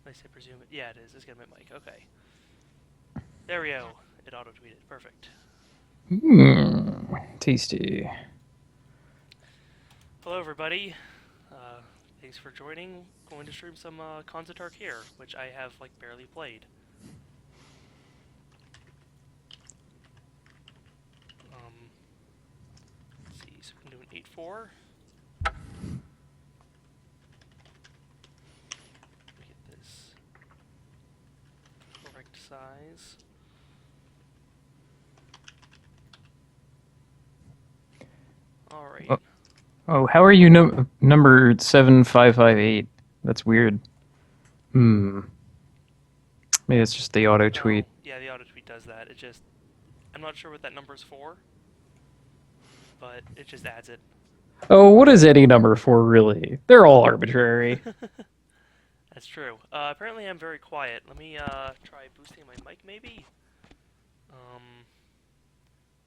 I say presume it. Yeah, it is. It's gonna be Mike. Okay. There we go. It auto-tweeted. Perfect. Tasty. Hello, everybody. Thanks for joining. Going to stream some Concept Arc here, which I have like barely played. Let's see. So we can do an 8-4. Get this correct size. All right. Oh, how are you number 7558? That's weird. Hmm. Maybe it's just the auto Oh, tweet. yeah, the auto tweet does that. It just, I'm not sure what that number's for, but it just adds it. Oh, what is any number for, really? They're all arbitrary. That's true. Apparently I'm very quiet. Let me try boosting my mic, maybe?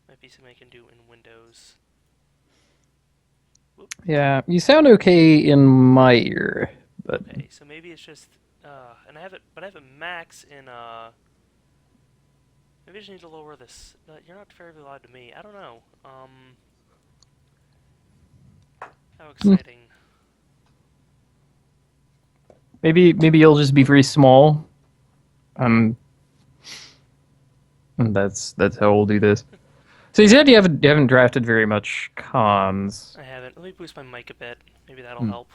Might be something I can do in Windows. Whoop. Yeah, you sound okay in my ear, but Okay, so maybe it's just, and I have it, but I have a max in, maybe I just need to lower this. You're not very loud to me. I don't know. How hmm, exciting. maybe you'll just be very small. Um, and that's how we'll do this. So you said you haven't drafted very much cons. I haven't. Let me boost my mic a bit. Maybe that'll Hmm. help.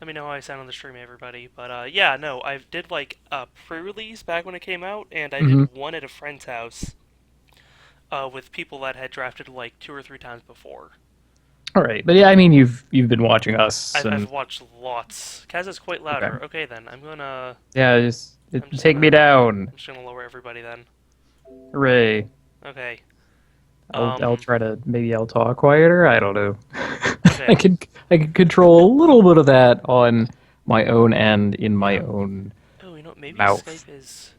Let me know how I sound on the stream, everybody. But yeah, no, I did like a pre-release back when it came out, and I Mm-hmm. did one at a friend's house with people that had drafted like 2 or 3 times before. All right, but yeah, I mean you've been watching us I've and watched lots. Kaz is quite okay. louder. Okay then, Yeah, take me down. I'm just gonna lower everybody then. Hooray. Okay. I'll Um. try to maybe I'll talk quieter. I don't know. I Okay. can I can control a little bit of that on my own end in You my know. own Oh, you know. Maybe Skype mouth. is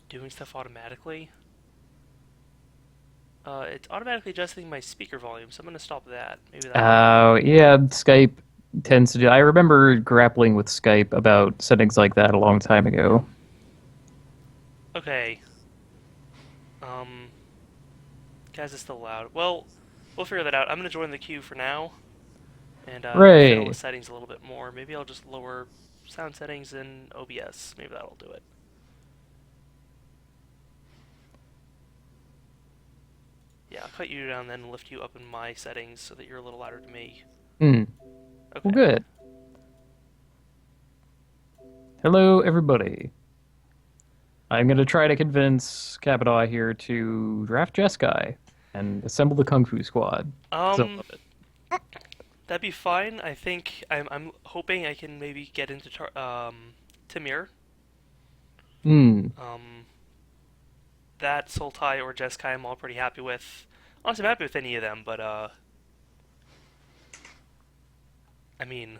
doing stuff automatically. It's automatically adjusting my speaker volume, so I'm gonna stop that. Maybe that'll help. Yeah, Skype tends to do. I remember grappling with Skype about settings like that a long time ago. Okay. Um. Kaz is still loud. Well, we'll figure that out. I'm gonna join the queue for now and fiddle with Hooray. settings a little bit more. Maybe I'll just lower sound settings in OBS. Maybe that'll do it. Yeah, I'll cut you down then and lift you up in my settings so that you're a little louder to me. Hmm. Well, Okay. good. Hello, everybody. I'm going to try to convince Capitaw here to draft Jeskai and assemble the Kung Fu Squad. Because I Um, love it. that'd be fine. I think I'm hoping I can maybe get into Tamir. Hmm. Um, that Sultai or Jeskai I'm all pretty happy with. Honestly, I'm happy with any of them, but I mean,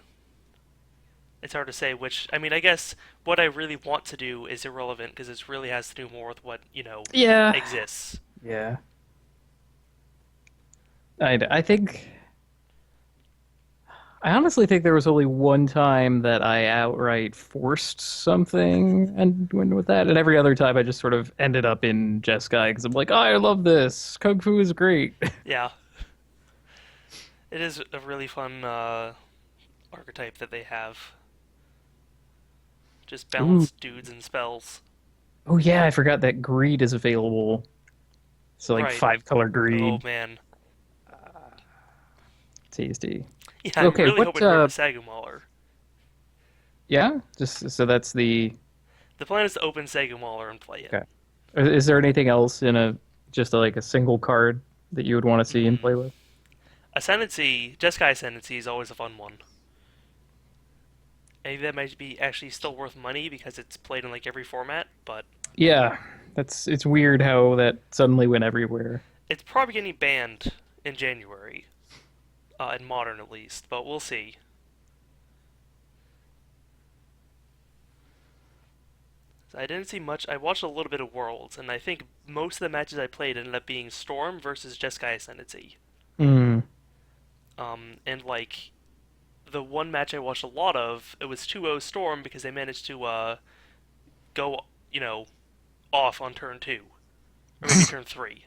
it's hard to say which. I mean, I guess what I really want to do is irrelevant because it really has to do more with what Yeah. exists. Yeah. I think. I honestly think there was only one time that I outright forced something and went with that, and every other time I just sort of ended up in Jeskai because I'm like, oh, I love this. Kung Fu is great. Yeah, it is a really fun archetype that they have. Just Ooh. balanced dudes and spells. Oh yeah, I forgot that greed is available. So like Right. 5 color Oh greed. man. Tasty. Yeah, I'm Okay, really what hoping for the Sagumwaller. yeah? Just so that's the The plan is to open Sagumwaller and play it. okay. Is there anything else in a just like a single card that you would want to see and play with? Ascendancy, Jeskai Ascendancy is always a fun one. Maybe that might be actually still worth money because it's played in like every format, but Yeah. It's weird how that suddenly went everywhere. it's probably getting banned in January, in Modern at least, but we'll see. I didn't see much. I watched a little bit of Worlds, and I think most of the matches I played ended up being Storm versus Jeskai Ascendancy. Hmm. And like the one match I watched a lot of, it was 2-0 Storm because they managed to go, off on turn 2 or maybe turn 3.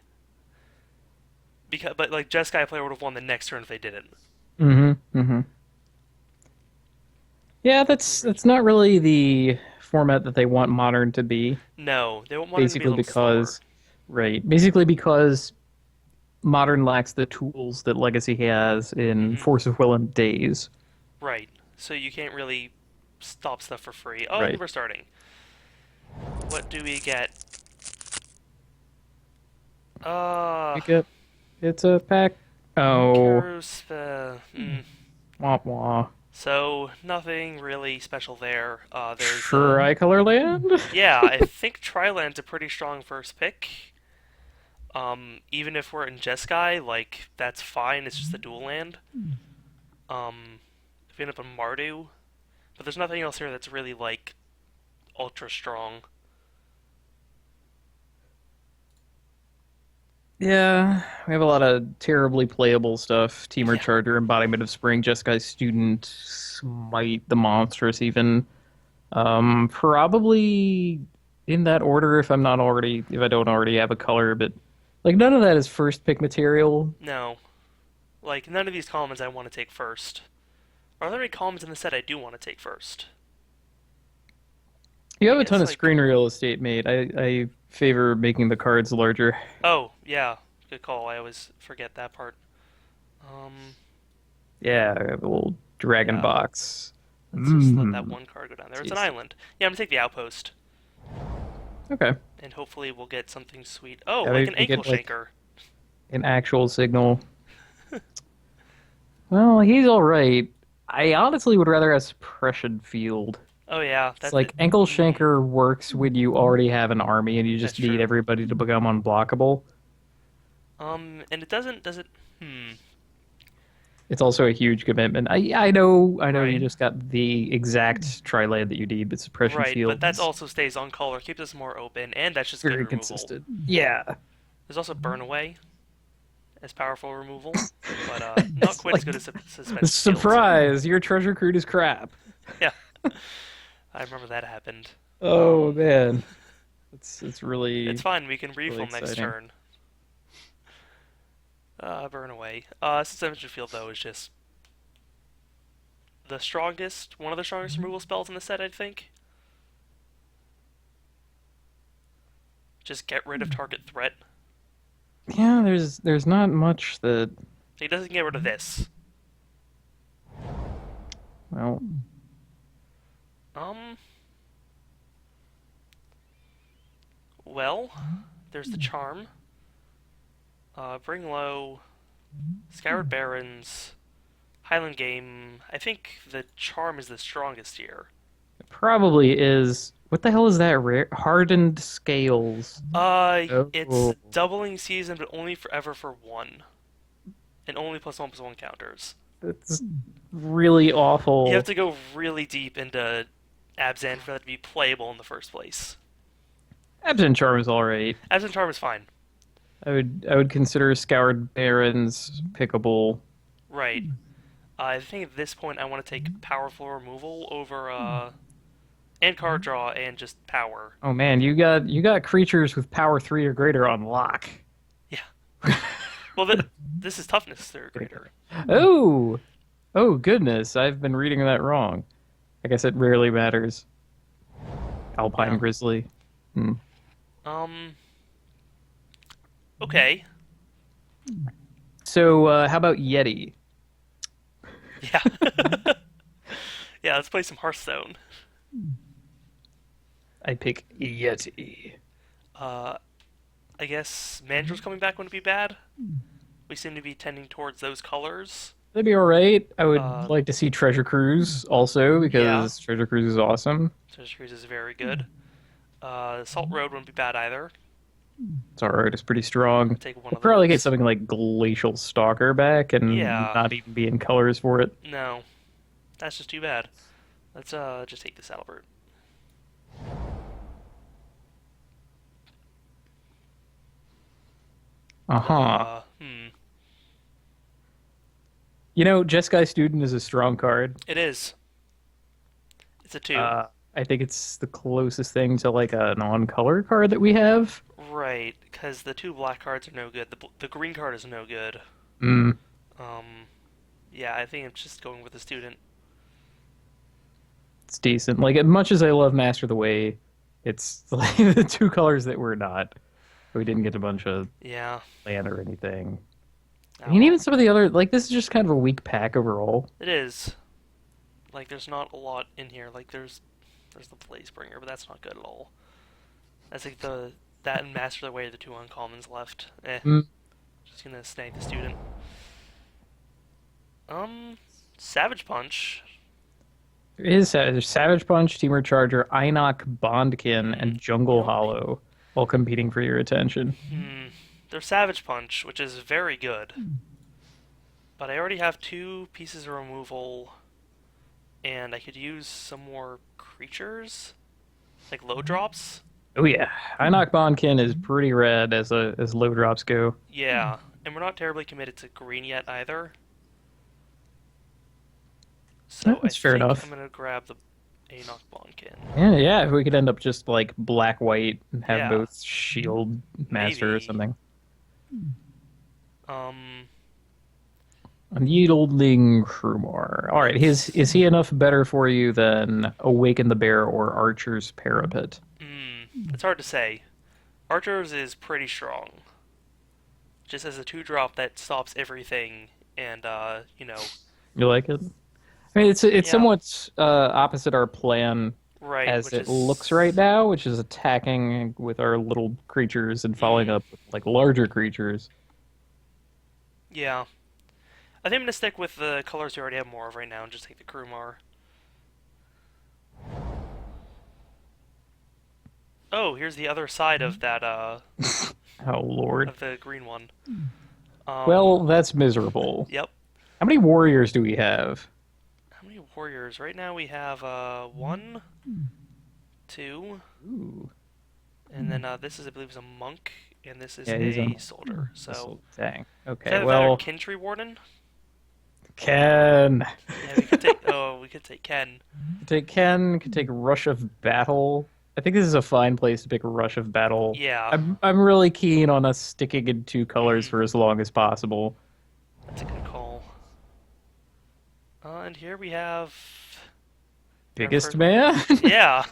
But like Jeskai player would have won the next turn if they didn't. Mm-hmm. Mm-hmm. Yeah, that's not really the format that they want Modern to be. No, they want Modern to be a Basically little slower. because, right, basically because Modern lacks the tools that Legacy has in Hmm. Force of Will and Days. Right. So you can't really stop stuff for free. Oh, and Right. we're starting. What do we get? Uh, Pick up. It's a pack. Oh, Curse. wah wah. So nothing really special there. There's Tricolor Land? yeah, I think Triland's a pretty strong first pick. Even if we're in Jeskai, like that's fine. It's just a dual land. If we end up in Mardu, but there's nothing else here that's really like ultra strong. Yeah, we have a lot of terribly playable stuff. Teamer Yeah. Charger, Embodiment of Spring, Jeskai Student, Smite the Monstrous, even. Probably in that order if I don't already have a color, but like none of that is first pick material. No, like none of these commons I want to take first. Are there any commons in the set I do want to take first? You I have a guess ton of like screen real estate made. I favor making the cards larger. oh yeah, good call. I always forget that part. Um, Yeah, I have a little dragon yeah. box. Let's just let that Mmm, one card go down there. It's an tasty. island. Yeah, I'm gonna take the outpost, Okay. and hopefully we'll get something sweet. Oh, Yeah, like maybe an we ankle get like shaker. an actual signal. Well, he's all right. I honestly would rather have suppression field. Oh yeah, It's like Ankle Shanker works when you already have an army and you that's just need true. everybody to become unblockable. And it doesn't, does it? Hmm. It's also a huge commitment. I know you Right. just got the exact tri-lane that you need, but suppression Right, but that fields also stays on color, keeps us more open, and that's just good very removal. consistent. Yeah. There's also burn away as powerful removal, but not It's quite as like good as suspension field. surprise, your treasure crude is crap. Yeah, I remember that happened. Oh Um, man. It's it's fine. We can really refill next exciting. turn. Burn away. Suspension field though is just the strongest, one of the strongest removal spells in the set, I think. Just get rid of target threat. Yeah, there's not much that He doesn't get rid of this. well Um, well, there's the charm. Bring low, Scoured Barrens, Highland Game. I think the charm is the strongest here. it probably is. What the hell is that rare? Hardened scales. It's Oh, doubling season, but only forever for one, and only +1/+1 counters. that's really You have awful. to go really deep into Abzan for that to be playable in the first place. Absent Charm is all right. Abzan charm is fine, I would consider Scoured Barrens pickable. right? I think at this point I want to take powerful removal over and card draw and just power. Oh man, you got creatures with power 3 or greater on lock. Yeah. Well, this is toughness or greater. Oh, oh goodness, I've been reading that wrong. I guess it rarely matters. Alpine Yeah. Grizzly. Hmm. Um. Okay. So, how about Yeti? Yeah. Yeah. Let's play some Hearthstone. I pick Yeti. Uh. I guess Mandra's coming back wouldn't be bad. We seem to be tending towards those colors. That'd be all right. I would Uh. like to see Treasure Cruise also Yeah. because Treasure Cruise is awesome. Treasure Cruise is very good. Salt Road wouldn't be bad either. It's all right. It's pretty strong. Take one We'll of probably get those. something like Glacial Stalker back and Yeah. not even be in colors for it. No. That's just too bad. Let's just take this Albert. Uh huh. Hmm. You know, Jeskai Student is a strong card. It is. It's a 2. Uh, I think it's the closest thing to like a non-color card that we have. Right, because the 2 black cards are no good. The green card is no good. Mm, Um, yeah, I think I'm just going with the student. it's decent. Like, as much as I love Master the Way, it's like the two colors that we're not. We didn't get a bunch of Yeah. land or anything. I Oh mean, well. even some of the other, like, this is just kind of a weak pack overall. It is. Like, there's not a lot in here. Like, there's the Blazebringer, but that's not good at all. That's like that and Master of the Way are the 2 uncommons left. Mm, Just gonna snag the student. Um, Savage Punch. there's Savage Punch, Temur Charger, Einok, Bondkin, and Jungle You know, Hollow all competing for your attention. there's Savage Punch, which is very good. But I already have 2 pieces of removal, and I could use some more creatures, like low drops. Oh yeah, Einok Bondkin is pretty red as low drops go. Yeah, and we're not terribly committed to green yet either. So I That's fair think I'm enough. gonna grab the Anok Bonkin. Yeah, if we could end up just like black white and have Yeah, both shield master or maybe. something. Um, Yieldling Krumar. All right, his is he enough better for you than Awaken the Bear or Archer's Parapet? it's hard to say. Archer's is pretty strong. Just as a 2 drop that stops everything, and You like it? I mean, it's yeah, somewhat opposite our plan right, as which it looks right is now, which is attacking with our little creatures and following mm, up with like larger creatures. yeah. I think I'm gonna stick with the colors we already have more of right now and just take the Krumar. Oh, here's the other side of that Oh Lord. of the green one. Well, that's miserable. Yep. How many warriors do we have? How many warriors? Right now we have one, two, Ooh. and then this is I believe is a monk, and this is Yeah, he's a on soldier. this So dang. it's Okay, either that or well, Kintry Warden. Ken. Yeah, we could take. Oh, we could take Ken. Could take Ken, could take Rush of Battle. I think this is a fine place to pick Rush of Battle. Yeah. I'm really keen on us sticking in two colors hmm for as long as possible. That's a good call. And here we have our Biggest first. man? Yeah,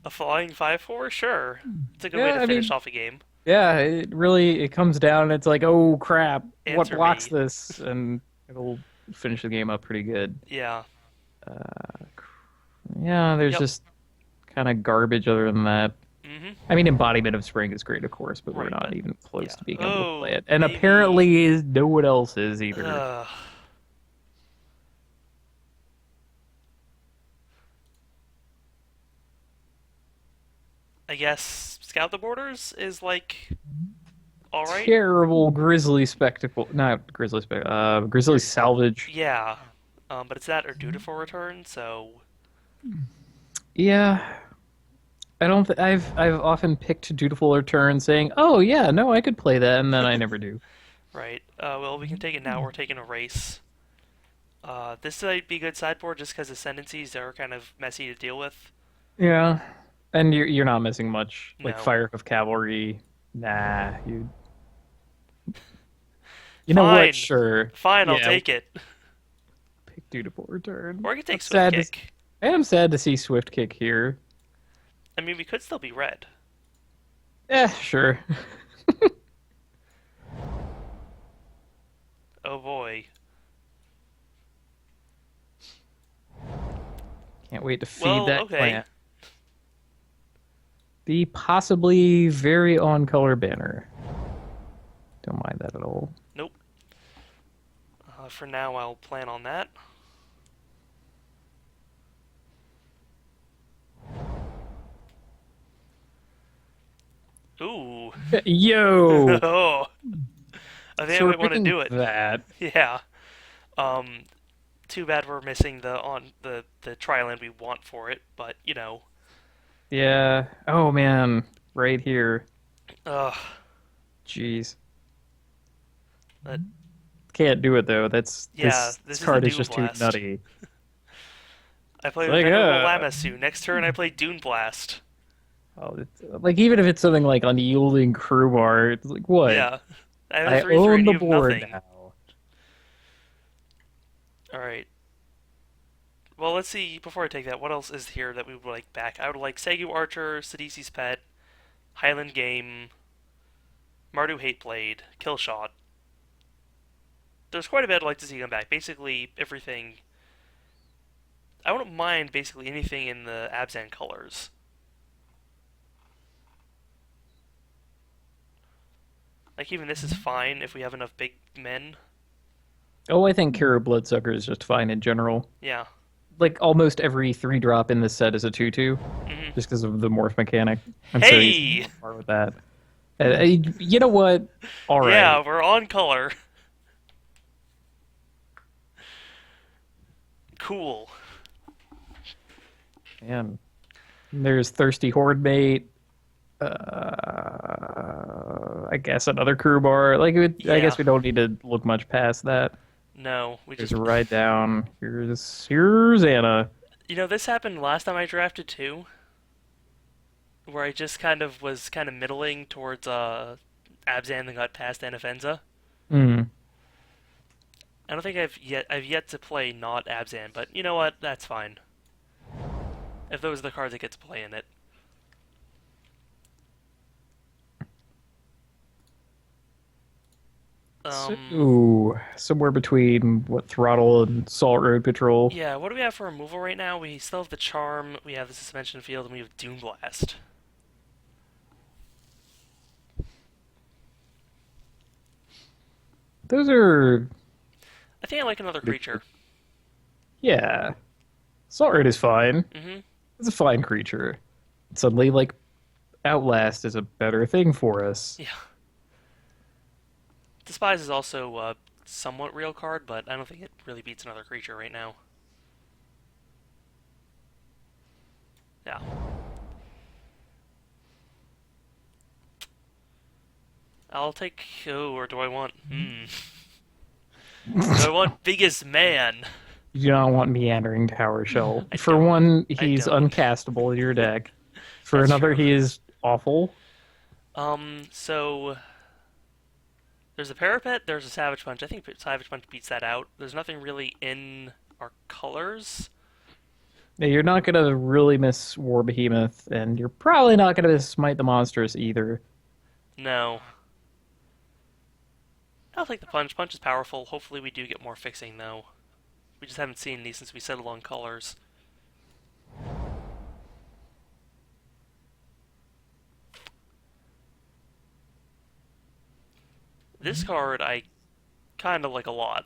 a flying 5/4. Sure, it's a good way Yeah, to I finish mean, off a game. yeah, it comes down and it's like, oh crap, what Answer blocks me. this? And it'll finish the game up pretty good. Yeah. Yeah, there's Yep. just kind of garbage other than that. hmm I mean, Embodiment of Spring is great, of course, but we're Right, not but even close yeah. to being able to play Oh, it. And maybe. apparently, no one else is either. Ugh. I guess Scout the Borders is like all right. Terrible Grizzly Spectacle. Not Grizzly Spectacle. Grizzly Or Salvage. yeah. But it's that or Dutiful Return. So Yeah, I don't. I've often picked Dutiful Return, saying, "Oh yeah, no, I could play that," and then I never do. right. Well, we can take it now. We're taking a race. This might be a good sideboard just because ascendancies are kind of messy to deal with. Yeah, and you're not missing much. Like No. Fire of Cavalry. Nah, you know what? Fine. Sure. Fine, I'll Yeah, take it. pick Dutiful Return. Or I could I'm take Swift sad to. Kick. I am sad to see Swift Kick here. I mean, we could still be red. Sure. Oh boy. Can't wait to feed Well, that okay. plant. The possibly very on color banner. Don't mind that at all. Nope. For now, I'll plan on that. Ooh. Yo! Oh. I think So I we're might want to picking do it. that. Yeah. Um. Too bad we're missing the tri-land we want for it, but Yeah. Oh man. Right here. Ugh. Jeez. But can't do it though. Yeah, This this is the card is Dune just too Blast. nutty. I It's play like, Venerable Lamassu. Next turn, I play Dune Blast. like even if it's something like Unyielding Crowbar, it's like what? Yeah, I have a I 3/3 own and the you have board nothing. now. All right. Well, let's see. Before I take that, what else is here that we would like back? I would like Segu Archer, Sidisi's Pet, Highland Game, Mardu Hateblade, Killshot. There's quite a bit I'd like to see come back. Basically, everything. I wouldn't mind basically anything in the Abzan colors. Like, even this is fine if we have enough big men. Oh, I think Kira Bloodsucker is just fine in general. Yeah. Like almost every 3-drop in this set is a 2/2, hmm just because of the morph mechanic. I'm so easy Hey! to far with that. You know what? All Yeah, right. we're on color. Cool. Man, there's Thirsty Horde Mate. I guess another crew bar. I Yeah. guess we don't need to look much past that. No, we There's just. a ride down. Here's Anna. You know, this happened last time I drafted too, where I just kind of was kind of middling towards Abzan and got past Anafenza. Hmm. I don't think I've yet to play not Abzan, but you know what? That's fine. If those are the cards I get to play in it. Somewhere between what Throttle and Salt Road Patrol. Yeah, what do we have for removal right now? We still have the Charm, we have the Suspension Field, and we have Doom Blast. Those are I think I like another creature. yeah. Salt Road is fine. hmm It's a fine creature. Suddenly, like Outlast is a better thing for us. Yeah. Despise is also a somewhat real card, but I don't think it really beats another creature right now. Yeah. I'll take. Oh, or do I want? Do I want biggest man? You do not want Meandering Tower Shell. I For don't. one, I he's don't. uncastable in your deck. For That's another, true. he is awful. So there's a Parapet, there's a Savage Punch. I think Savage Punch beats that out. There's nothing really in our colors. Yeah, you're not gonna really miss War Behemoth, and you're probably not gonna miss Smite the Monstrous either. No. I'll take the Punch. Punch is powerful. Hopefully we do get more fixing, though. We just haven't seen these since we settled on colors. This card I kind of like a lot.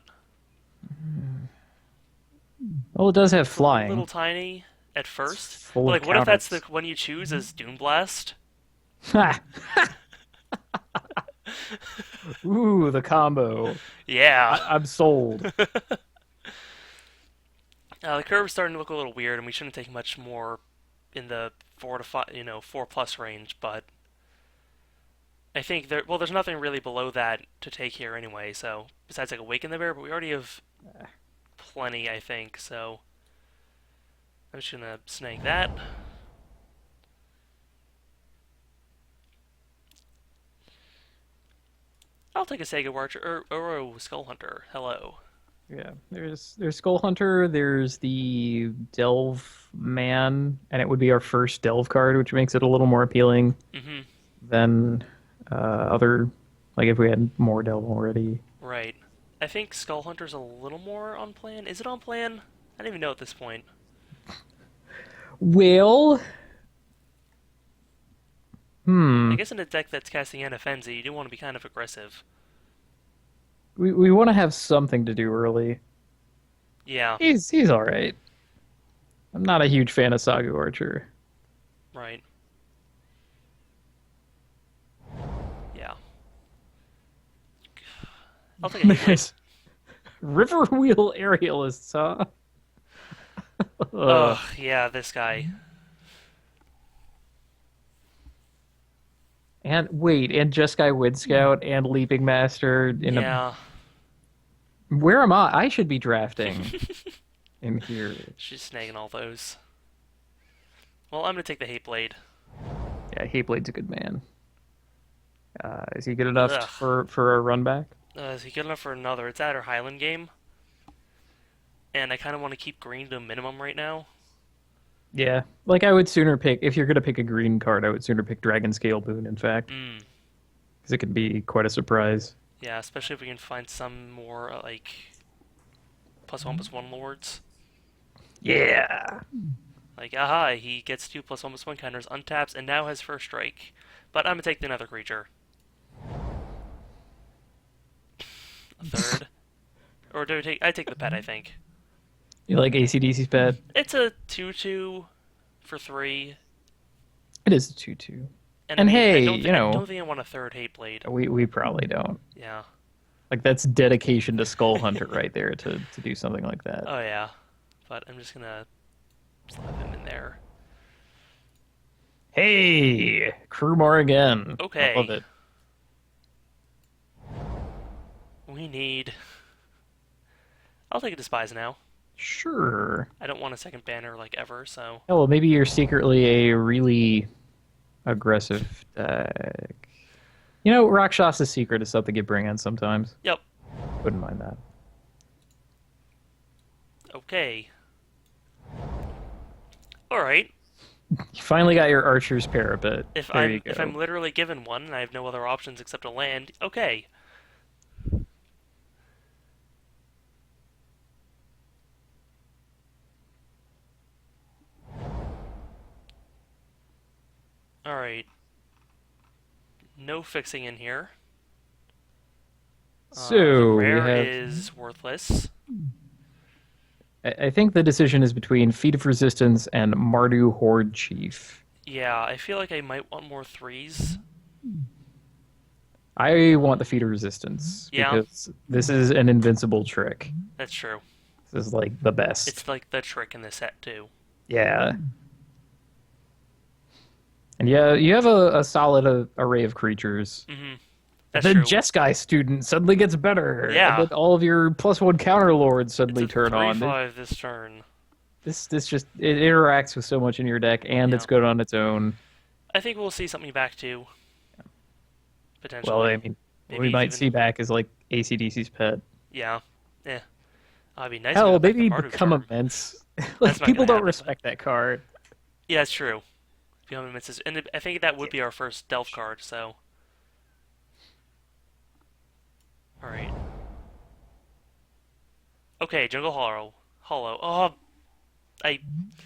Well, it does have It's a little flying. tiny at It's first. full But of like, what if that's the counters. one you choose as Doom Blast? Ha! Ooh, the combo. Yeah. I'm sold. The curve's starting to look a little weird, and we shouldn't take much more in the 4 to 5, 4+ range. But I think there's nothing really below that to take here anyway. So besides like Awaken the Bear, but we already have plenty, I think. So I'm just gonna snag that. I'll take a Sega Archer or Skull Hunter. Hello. Yeah, there's Skull Hunter, there's the Delve Man, and it would be our first Delve card, which makes it a little more appealing Mm-hmm. than other, like if we had more Delve already. Right. I think Skull Hunter's a little more on plan. Is it on plan? I don't even know at this point. Well, I guess in a deck that's casting Anafenza, you do want to be kind of aggressive. we want to have something to do early. Yeah, He's all right. I'm not a huge fan of Sagu Archer. right. Yeah. I'll take a hit. There's River Wheel Aerialists, huh? Ugh, yeah, this guy. And wait, and Jeskai Wind Scout and Leaping Master in a Yeah. Where am I? I should be drafting in here. She's snagging all those. Well, I'm gonna take the Hate Blade. Yeah, Heyblade's a good man. Is he good enough Ugh. for a run back? Is he good enough for another? It's at our Highland game, and I kind of want to keep green to a minimum right now. Yeah, like I would sooner pick if you're gonna pick a green card, I would sooner pick Dragon Scale Boon. In fact, Mm, because it can be quite a surprise. yeah, especially if we can find some more like +1/+1 lords. Yeah. Like, aha, he gets 2 +1/+1 counters, untaps, and now has first strike. But I'm gonna take another creature. A third. Or do I take? I take the pet, I think. You like ACDC's pet? It's a 2/2 for 3. It is a 2/2. And And I mean, hey, I don't think I want a third Hate Blade. we probably don't. Yeah. Like that's dedication to Skull Hunter right there to do something like that. Oh yeah. But I'm just gonna slap him in there. Hey, Krumar again. Okay. I love it. We need. I'll take a Despise now. Sure. I don't want a second banner like ever, so. Oh, well, maybe you're secretly a really aggressive deck. You know, Rakshas's secret is something you bring in sometimes. Yep. Wouldn't mind that. Okay. Alright. You finally got your Archer's Parapet. If There you if go. I'm literally given one and I have no other options except a land, okay. Alright. No fixing in here. The So we rare have. is worthless. I think the decision is between Feet of Resistance and Mardu Horde Chief. Yeah, I feel like I might want more threes. I want the Feet of Resistance Yeah. because this is an invincible trick. That's true. This is like the best. It's like the trick in the set too. Yeah. And yeah, you have a solid array of creatures. Mm-hmm. That's Then true. Jeskai student suddenly gets better. Yeah. And then all of your +1 counter lords suddenly It's a turn on. 3/5 this turn. This just it interacts with so much in your deck, and it's Yeah. good on its own. I think we'll see something back too. Potentially. Well, I mean, what we Maybe might even- see back is like ACDC's pet. Yeah. Yeah. It'd be nice. Hell, to go back maybe to Mardu become Charm. immense. That's Like not people gonna don't happen. respect that card. Yeah, it's true. Become immense, and I think that would be our first Delph card. So. All right. Okay, Jungle Hollow. Hollow. Oh, I.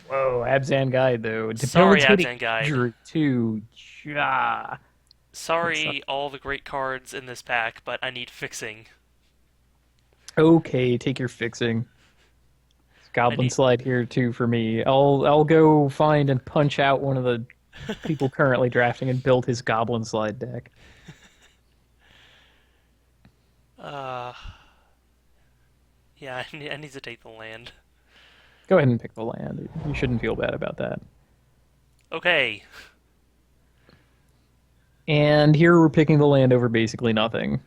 Whoa, Abzan Guide though. Sorry, Debilitating Abzan Guide. Injury too. Ja. Sorry, all the great cards in this pack, but I need fixing. Okay, take your fixing. Goblin need- slide here too for me. I'll go find and punch out one of the people currently drafting and build his Goblin slide deck. Uh. Yeah, I need to take the land. Go ahead and pick the land. You shouldn't feel bad about that. Okay. And here we're picking the land over basically nothing.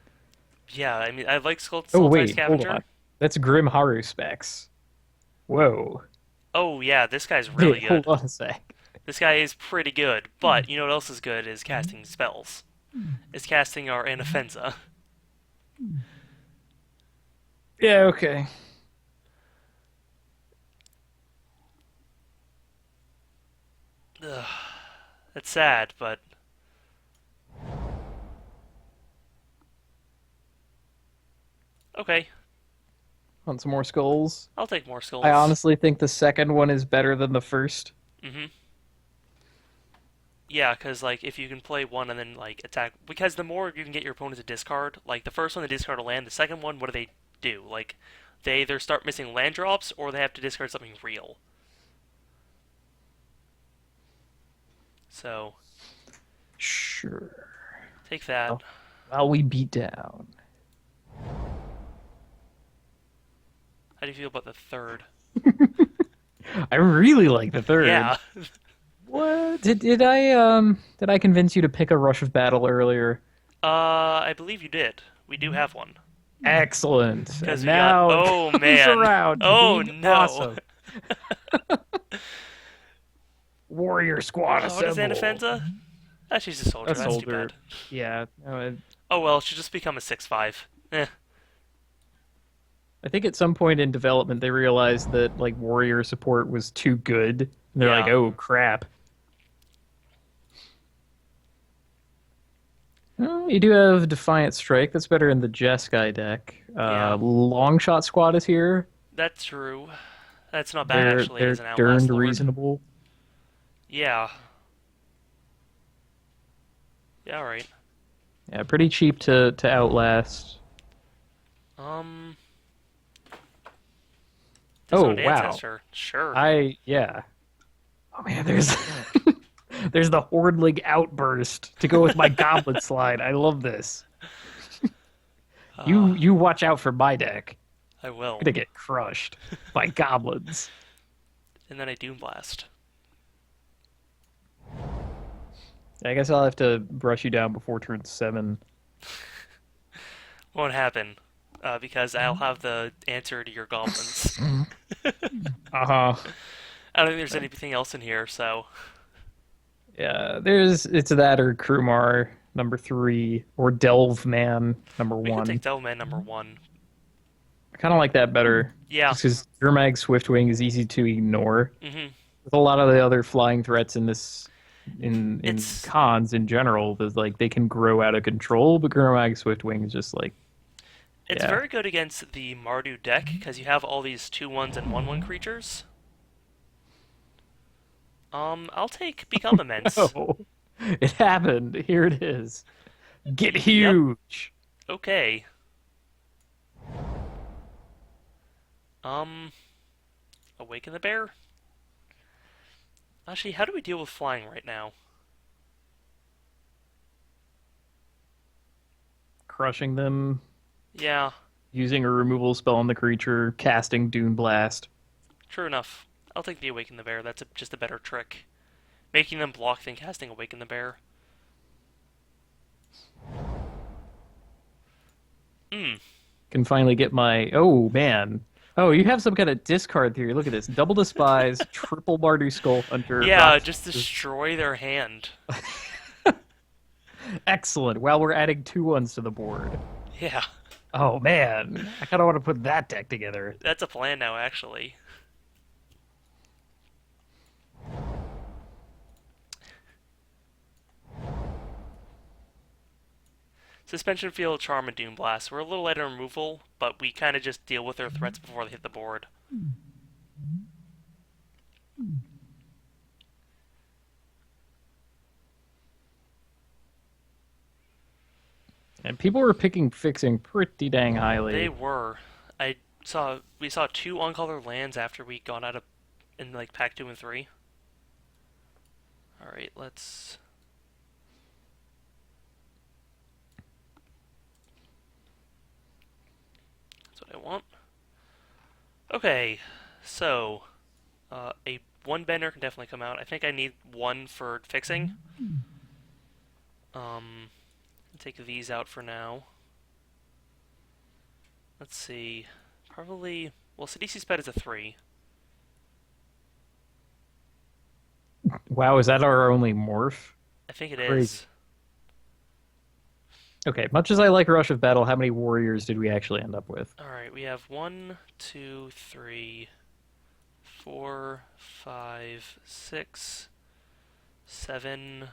Yeah, I mean, I like Oh Sultai wait, hold Scavenger. on. That's Grim Haru specs. Whoa. Oh yeah, this guy's really Wait, good. hold on a sec. This guy is pretty good, but you know what else is good is casting spells. Is casting our Anafenza. Yeah, okay. Ugh. It's sad, but okay. Want some more skulls? I'll take more skulls. I honestly think the second one is better than the first. Mm-hmm. Yeah, because like if you can play one and then like attack, because the more you can get your opponent to discard, like the first one they discard a land, the second one what do they do? Like they either start missing land drops or they have to discard something real. So Sure. take that. Oh. Well, we beat down. How do you feel about the third? I really like the third. Yeah. What did I convince you to pick a Rush of Battle earlier? I believe you did. We do have one. Excellent. Because And we got, now it oh comes man, around to oh being no. awesome. Warrior squad Oh, what is assemble. Anafenza? Ah, she's a A soldier, that's too soldier. bad. Yeah. Oh well, she'll just become a 6-5. Eh. I think at some point in development they realized that like warrior support was too good. And they're like, Yeah. oh crap. Oh, you do have Defiant Strike. That's better in the Jeskai deck. Yeah. Longshot Squad is here. That's true. That's not bad They're actually as they're an Outlast darned Lord. reasonable. Yeah. Yeah, alright. Yeah, pretty cheap to outlast. Um, Oh Disowned wow. Ancestor. Sure. Yeah. Oh man, there's there's the Hordling outburst to go with my Goblet Slide. I love this. Uh, You watch out for my deck. I I'm will. gonna get crushed by goblins. And then I Doom Blast. I guess I'll have to brush you down before turn 7. Won't happen. Because I'll have the answer to your goblins. Uh-huh. I don't think there's anything else in here, so. Yeah, it's that or Krumar number 3 or Delve Man number We can 1. take Devilman #1. I kind of like that better. Yeah. Just because Gurmag Swiftwing is easy to ignore. hmm With a lot of the other flying threats in this in It's cons in general, there's like they can grow out of control, but Gurmag Swiftwing is just like it's yeah. very good against the Mardu deck because you have all these 2/1s and 1/1 creatures. I'll take Become Immense. Oh, it happened. Here it is. Get Yep. huge. Okay. Um, Awaken the Bear? Actually, how do we deal with flying right now? Crushing them, Yeah, using a removal spell on the creature, casting Dune Blast. true enough. I'll take the Awaken the Bear. That's just a better trick. Making them block than casting Awaken the Bear. Hmm. Can finally get my oh man. Oh, you have some kind of discard theory. Look at this. Double Despise, triple Mardu Skull Hunter. Yeah, just destroy their hand. Excellent. Well, we're adding 2/1s to the board. Yeah, Oh man, I kind of want to put that deck together. that's a plan now, actually. Suspension Field, Charm, and Doom Blast. We're a little light on removal, but we kind of just deal with their threats before they hit the board. And people were picking fixing pretty dang highly. They were. We saw 2 uncolored lands after we got out of in like pack 2 and 3. All right, let's. That's what I want. Okay, so a 1 bender can definitely come out. I think I need 1 for fixing. Take these out for now. Let's see. Probably. Well, Sidisi Sped is a 3. Wow, is that our only morph? I think it Crazy. is. Okay, much as I like Rush of Battle, how many warriors did we actually end up with? Alright, we have 1, 2, 3, 4, 5, 6, 7,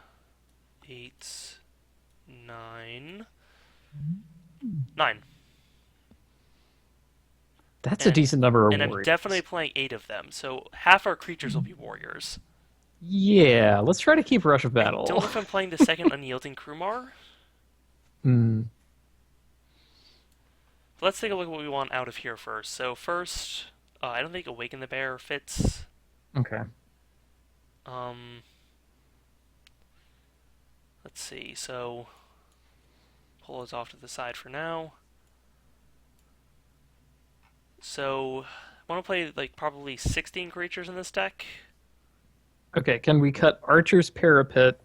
8, 9. 9. That's a And, decent number of and I'm warriors. definitely playing 8 of them, so half our creatures will be warriors. Yeah, let's try to keep Rush of I Battle. don't know if I'm playing the second Unyielding Krumar. Hmm. Let's take a look at what we want out of here first. So first, I don't think Awaken the Bear fits. Okay. Um, let's see. So pull those off to the side for now. So I want to play like probably 16 creatures in this deck. Okay, can we cut Archer's Parapet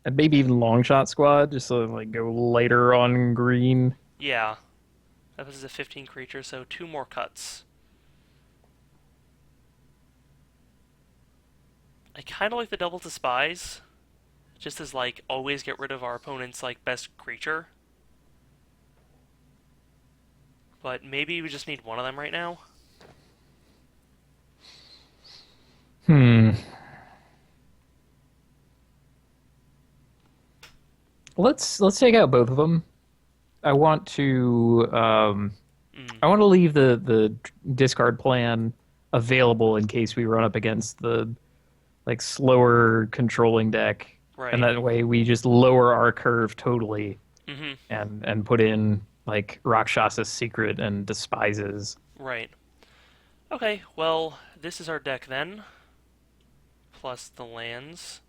and maybe even Longshot Squad just so like go later on green? Yeah. That was a 15 creature, so 2 more cuts. I kind of like the Double Despise, just as like always get rid of our opponent's like best creature. But maybe we just need one of them right now. Hmm. Let's take out both of them. I want to Mm, I want to leave the discard plan available in case we run up against the like slower controlling deck, and right. that way we just lower our curve totally Mm-hmm. and put in like Rakshasa's Secret and Despises. Right. Okay, well, this is our deck then, plus the lands.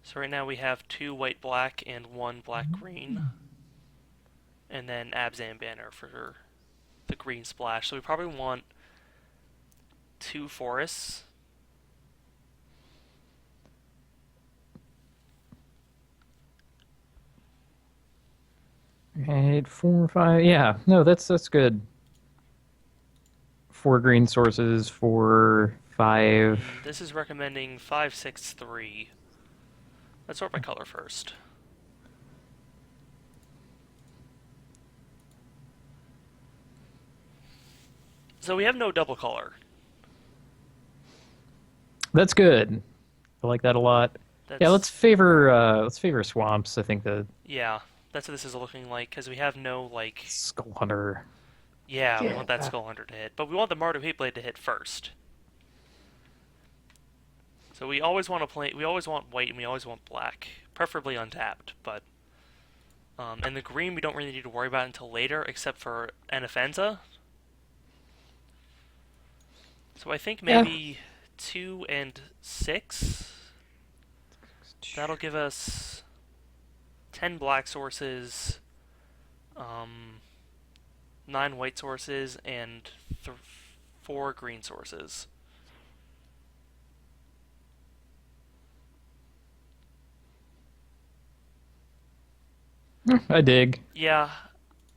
So right now we have 2 white-black and 1 black-green, and then Abzan Banner for the green splash. So we probably want 2 forests. Right, 4, 5. Yeah, no, that's good. 4 green sources, 4, 5. This is recommending 5, 6, 3. Let's sort by color first. So we have no double color. That's good. I like that a lot. Yeah, That's let's favor swamps. I think the yeah. That's what this is looking like because we have no like. Skull Hunter. Yeah, we want that Skull Hunter to hit, but we want the Mardu Hateblade to hit first. So we always want to play. We always want white and we always want black, preferably untapped. But and the green we don't really need to worry about until later, except for Anafenza. So I think Yeah. maybe 2 and 6. That'll give us 10 black sources, um, 9 white sources, and 4 green sources. I dig. Yeah,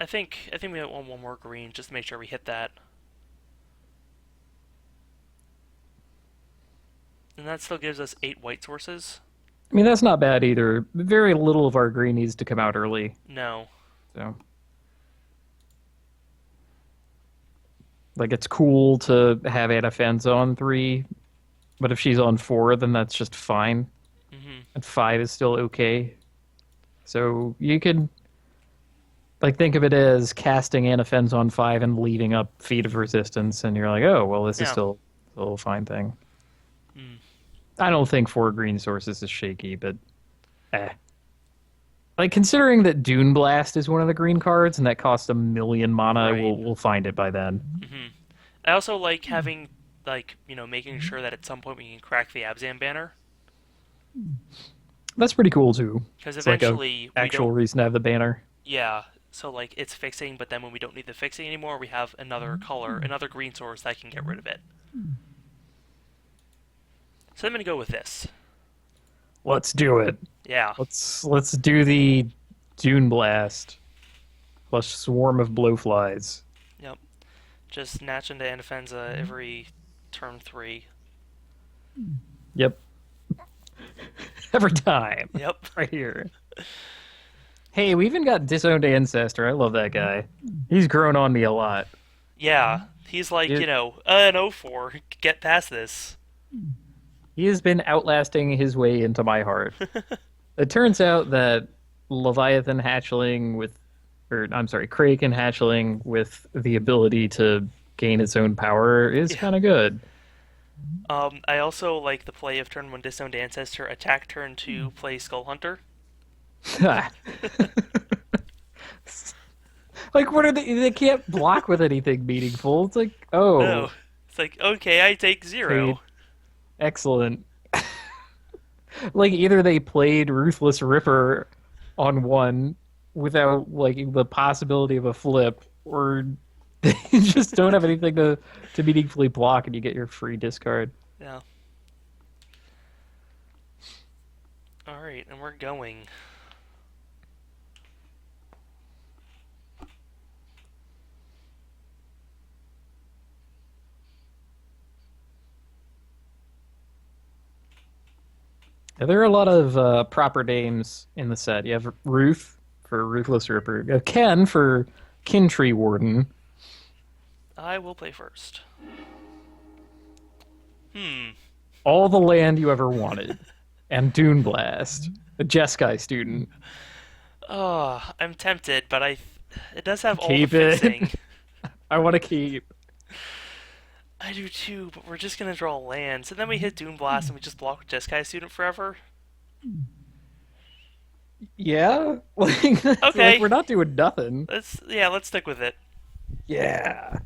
I think we want one more green just to make sure we hit that. And that still gives us 8 white sources. I mean, that's not bad either. Very little of our green needs to come out early. No. So, like, it's cool to have Anafenza on 3, but if she's on 4, then that's just fine. Mhm. And 5 is still okay. So you could like think of it as casting Anafenza on 5 and leaving up Feet of Resistance, and you're like, oh, well, this is Yeah. still a fine thing. Mm. I don't think 4 green sources is shaky, but eh. Like considering that Dune Blast is one of the green cards and that costs 1,000,000 mana, Right. we'll find it by then. Mhm. I also like having like making sure that at some point we can crack the Abzan banner That's pretty cool too. because It's like a eventually we actual don't. reason to have the banner. Yeah. So like it's fixing, but then when we don't need the fixing anymore, we have another color, another green source that can get rid of it. So I'm gonna go with this. Let's do it. Yeah. Let's do the Dune Blast plus Swarm of Blowflies. Yep. Just natch into Anafenza every turn 3. Yep. Every time. Yep. Right here. Hey, we even got Disowned Ancestor. I love that guy. He's grown on me a lot. Yeah. He's like, It- an 04. Get past this. He has been outlasting his way into my heart. It turns out that Leviathan Hatchling Kraken Hatchling with the ability to gain its own power is Yeah. kind of good. I also like the play of turn 1 Disowned Ancestor, attack turn 2, play Skull Hunter. Like, what are they? They can't block with anything meaningful. It's like, oh, No. It's like, okay, I take 0. excellent. Like, either they played Ruthless Ripper on 1 without like the possibility of a flip, or they just don't have anything to meaningfully block, and you get your free discard. Yeah. Alright, and we're going. Yeah, there are a lot of proper names in the set. You have Ruth for Ruthless Ripper, you have Ken for Kintree Warden. I will play first. Hmm. All the land you ever wanted, and Dune Blast, a Jeskai student. Oh, I'm tempted, but it does have all the Keep it. fencing. I want to keep. I do too, but we're just gonna draw lands, and then we hit Dune Blast and we just block Jeskai Student forever. Yeah, like Okay, we're not doing nothing. let's stick with it. Yeah.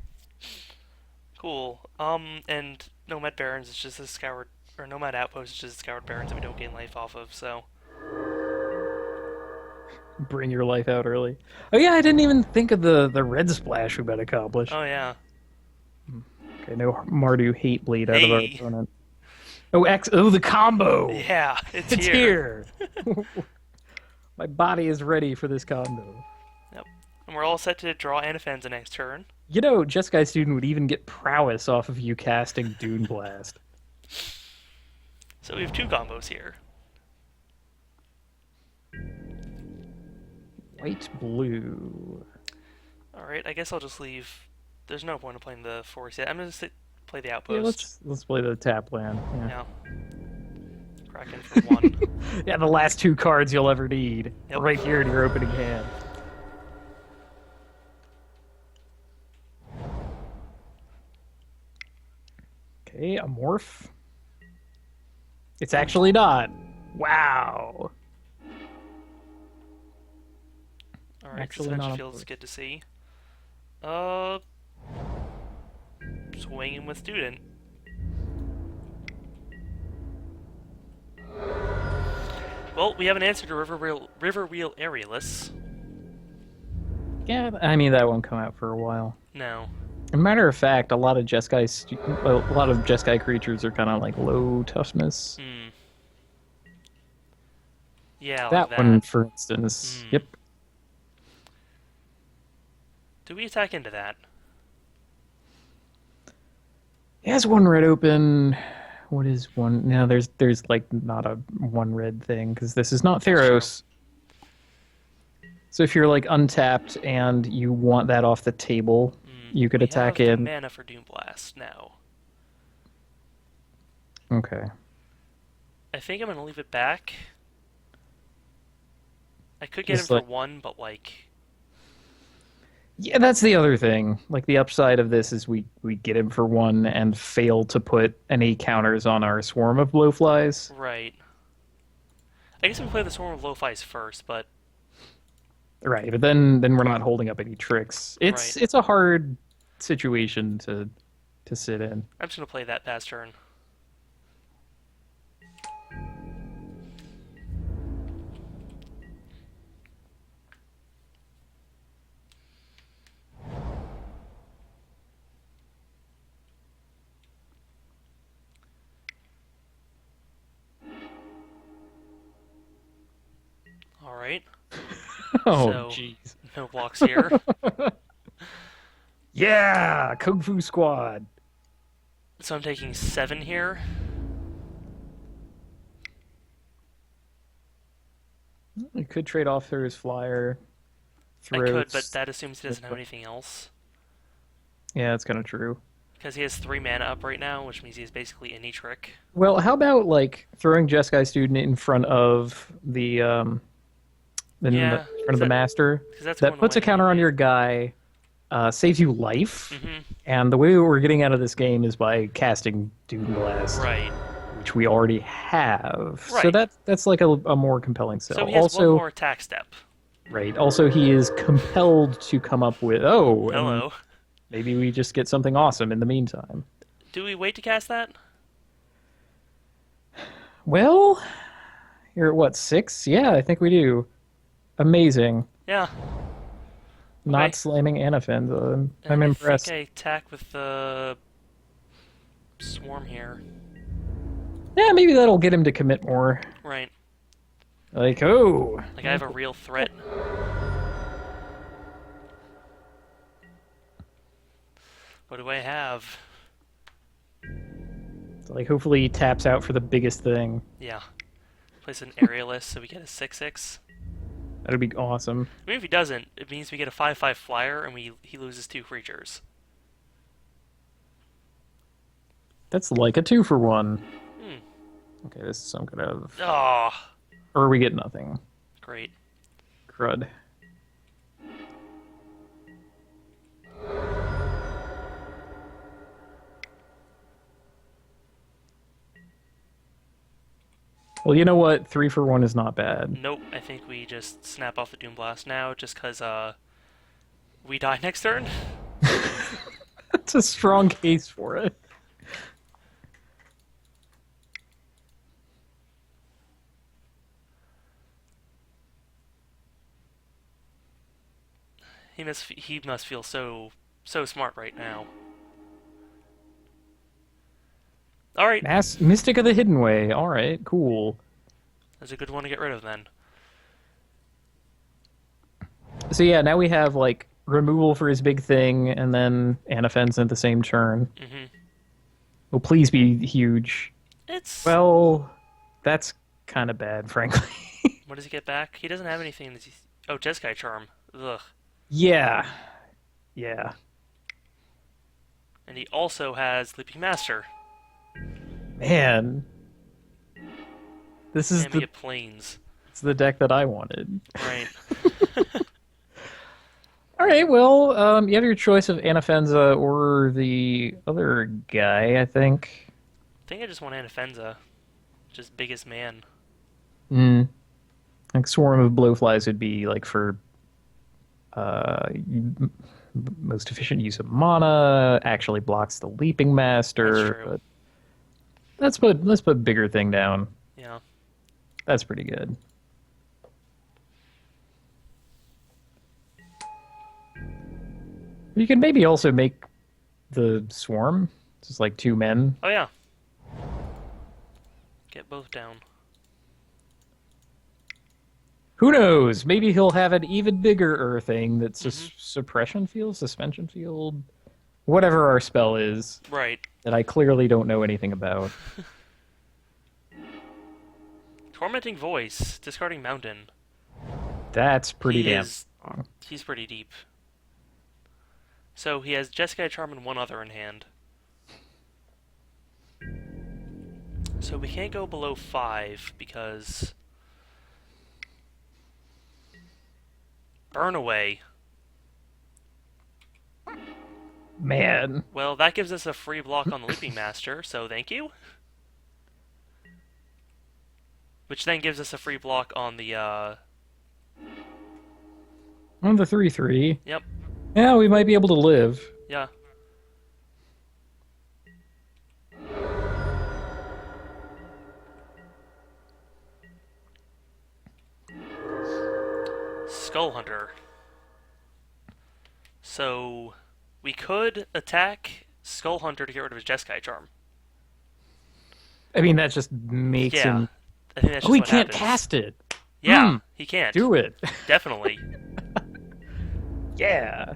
Cool. And Nomad Barrens is just a scoured, or Nomad Outpost is just a scoured Barrens that we don't gain life off of. So Bring your life out early. Oh yeah, I didn't even think of the red splash we might accomplish. oh yeah. Okay, no Mardu hate bleed out of our Hey. opponent. Oh, the combo. Yeah, it's It's here. here. My body is ready for this combo. Yep. And we're all set to draw Anaphanza next turn. You know, Jeskai student would even get prowess off of you casting Dune Blast. So we have two combos here. White blue. Alright, I guess I'll just leave. There's no point in playing the forest yet. I'm gonna play the Yeah, outpost. let's play the tap land. Yeah. Yeah. Kraken for one. Yeah, the last two cards you'll ever need. Yep. Right here in your opening hand. Okay, a morph. It's actually not. Wow. Alright, Actually suspension not a feels force. good to see. Uh, swinging with student. Well, we have an answer to Riverwheel Aerialus. Yeah, I mean that won't come out for a while. No. As a matter of fact, a lot of Jeskai creatures are kind of like low toughness. Hmm. Yeah, That like one, for instance. Hmm. Yep. Do we attack into that? It has one red open. What is one? No, there's like not a one red thing because this is not Theros. So if you're like untapped and you want that off the table, you could We attack have the in. mana for Doom Blast now. Okay. I think I'm gonna leave it back. I could get Just him like- for one, but like, Yeah, that's the other thing. Like the upside of this is we get him for one and fail to put any counters on our swarm of blowflies. right. I guess we play the Swarm of Lo-Fi's first, but Right, but then we're not holding up any tricks. It's Right. it's a hard situation to sit in. I'm just gonna play that past turn. Alright, Oh, So- jeez. no blocks here. Yeah, Kung Fu Squad. So I'm taking 7 here. You could trade off Theros Flyer. I could, Throats. but that assumes he doesn't have anything else. Yeah, that's kind of true. Because he has 3 mana up right now, which means he has basically any trick. Well, how about like throwing Jeskai Student in front of the Yeah, in front of the that- master? 'Cause that's That going puts a away counter on anyway. your guy, saves you life, Mm-hmm. and the way we're getting out of this game is by casting Dune Blast, Right. which we already have. So Right. that's like a more compelling sell. So he has Also, one more attack step. right. Also, he is compelled to come up with and Hello. maybe we just get something awesome in the meantime. Do we wait to cast that? Well, you're at what, 6? Yeah, I think we do. Amazing. Yeah. Not Okay. slamming Anaphanza. I'm And impressed. I think I attack with the swarm here. Yeah, maybe that'll get him to commit more. Right. Like, oh. Like I have a real threat. What do I have? Like, hopefully he taps out for the biggest thing. Yeah. Place an aerialist so we get a 6/6. That'd be awesome. I mean, if he doesn't, it means we get a 5/5 flyer and he loses 2 creatures. That's like a 2-for-1. Hmm. Okay, this is some kind of... Oh, Or we get nothing. great. Crud. Well, you know what? 3-for-1 is not bad. Nope, I think we just snap off the Doom Blast now just because we die next turn. That's a strong case for it. He must feel so smart right now. All right, Mystic of the Hidden Way. All right, cool. that's a good one to get rid of then. So yeah, now we have like removal for his big thing, and then Anafen's at the same turn. Mhm. Well, please be huge. It's Well, that's kind of bad, frankly. what does he get back? He doesn't have anything. Oh, Jeskai Charm. Ugh. Yeah. Yeah. And he also has Leaping Master. Man. This is And we the get Plains. it's the deck that I wanted. Right. All right, well, you have your choice of Anafenza or the other guy, I think. I think I just want Anafenza. Just biggest man. Hmm. Like Swarm of Blowflies would be like for most efficient use of mana, actually blocks the Leaping Master. That's true. But let's put bigger thing down. Yeah. That's pretty good. You can maybe also make the Swarm just like 2 men. Oh yeah. Get both down. Who knows? Maybe he'll have an even bigger thing that's a suppression field, suspension field, whatever our spell is Right. that I clearly don't know anything about. Tormenting Voice. Discarding Mountain. That's pretty He damn is- strong. He's pretty deep. So he has Jeskai Charm and one other in hand. So we can't go below 5 because... Burn Away. Man. Well, that gives us a free block on the Leaping Master, so thank you. Which then gives us a free block on the, On the 3/3. Yep, Yeah, we might be able to live. yeah. Skull Hunter. So, we could attack Skull Hunter to get rid of his Jeskai Charm. I mean, that just makes Yeah, him... I think that's just Oh, he what can't happens. cast it. Yeah, he can't. Do it. Definitely. Yeah.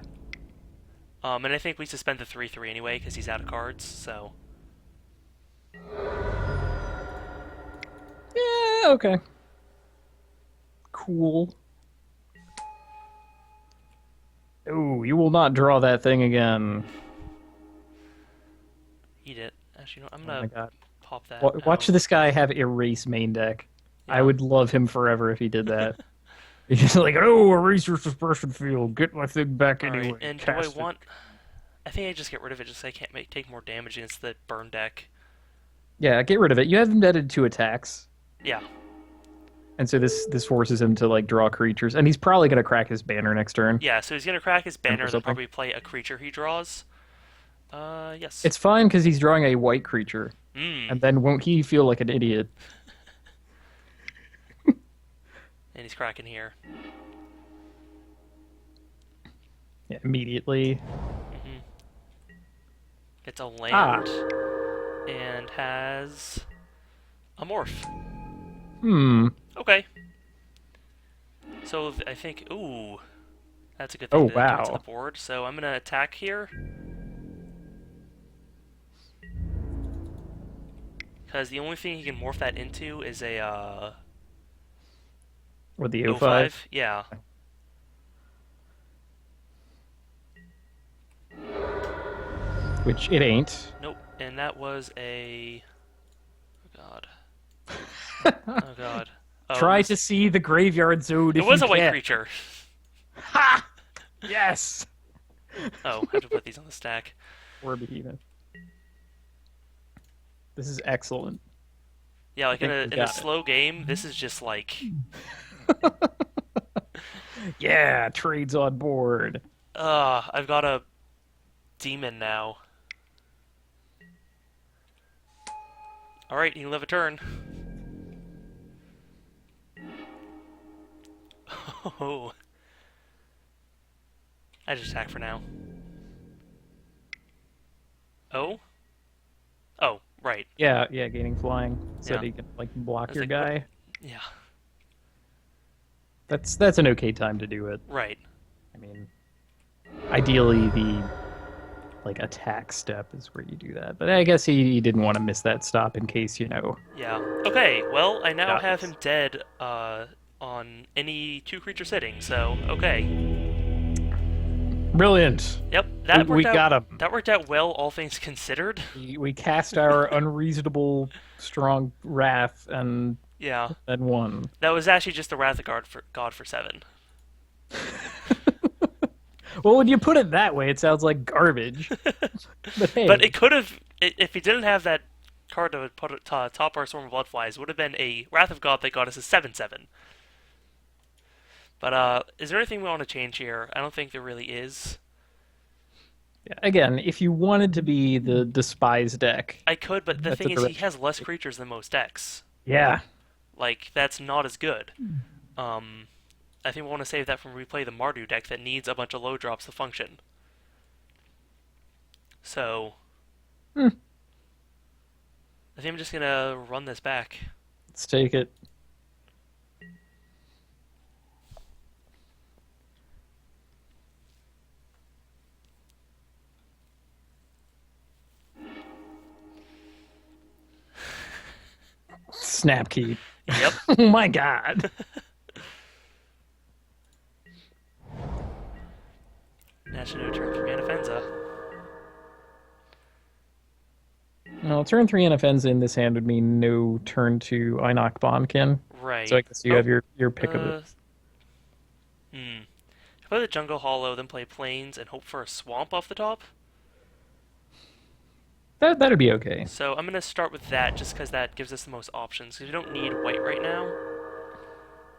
And I think we suspend the 3/3 anyway because he's out of cards. So Yeah, okay. Cool. Oh, you will not draw that thing again. eat it. Actually, you know, I'm Oh my gonna god. pop that. Watch out. this guy have erase main deck. I Yeah. would love him forever if he did that. He's just like, oh, erase your suppression field. Get my thing back All right, anyway. and do I Cast it." want? I think I just get rid of it just so I can't take more damage against the burn deck. Yeah, get rid of it. You have embedded 2 attacks. Yeah. And so this forces him to like draw creatures, and he's probably gonna crack his banner next turn. Yeah, so he's gonna crack his banner and something. probably play a creature he draws. Yes. It's fine because he's drawing a white creature, Mm. and then won't he feel like an idiot? And he's cracking here. Yeah, immediately. Gets a land and has a morph. Okay. So I think, ooh, that's a good thing Oh, to do to wow. the board. So I'm gonna attack here. Because the only thing he can morph that into is a Or the O O5. five. Yeah. Which it ain't. Nope. And that was a. Oh god. Oh god. Oh, Try to see the graveyard zone it if was you a white can. creature. Ha! Yes! Oh, I have to put these on the stack. Or behemoth. This is excellent. Yeah, I like think we in a got it. slow game, this is just like, Yeah, trades on board. I've got a demon now. All right, you can live a turn. Oh, I just attack for now. Oh, oh, right. Yeah, yeah, gaining flying so Yeah. that he can like I block was your like, what? guy. Yeah, That's an okay time to do it. right. I mean, ideally the like attack step is where you do that. But I guess he didn't want to miss that stop in case, Yeah. Okay. Well, I now have dies. him dead. On any two creature sitting. So okay. Brilliant. Yep, We got him. That worked out well, all things considered. We cast our unreasonable strong wrath and Yeah, then won. that was actually just the Wrath of God for 7. Well, when you put it that way, it sounds like garbage. But hey, But it could have, if he didn't have that card to put it top our Storm of Bloodflies, it would have been a Wrath of God that got us a 7/7. But is there anything we want to change here? I don't think there really is. again, if you wanted to be the despise deck, I could, but the that's a thing is, he direction. has less creatures than most decks. Yeah. Like that's not as good. I think we want to save that from replay the Mardu deck that needs a bunch of low drops to function. So Hmm. I think I'm just gonna run this back. Let's take it. Snap key. Yep. Oh my god. National turn 3 Anafenza. Well, turn 3 NFNs in this hand would mean no turn to Einok Bonkin. So I Right. guess you have your pick of it. Hmm. Play the Jungle Hollow, then play Plains, and hope for a swamp off the top. That'd be okay. So I'm gonna start with that, just because that gives us the most options. Because we don't need white right now,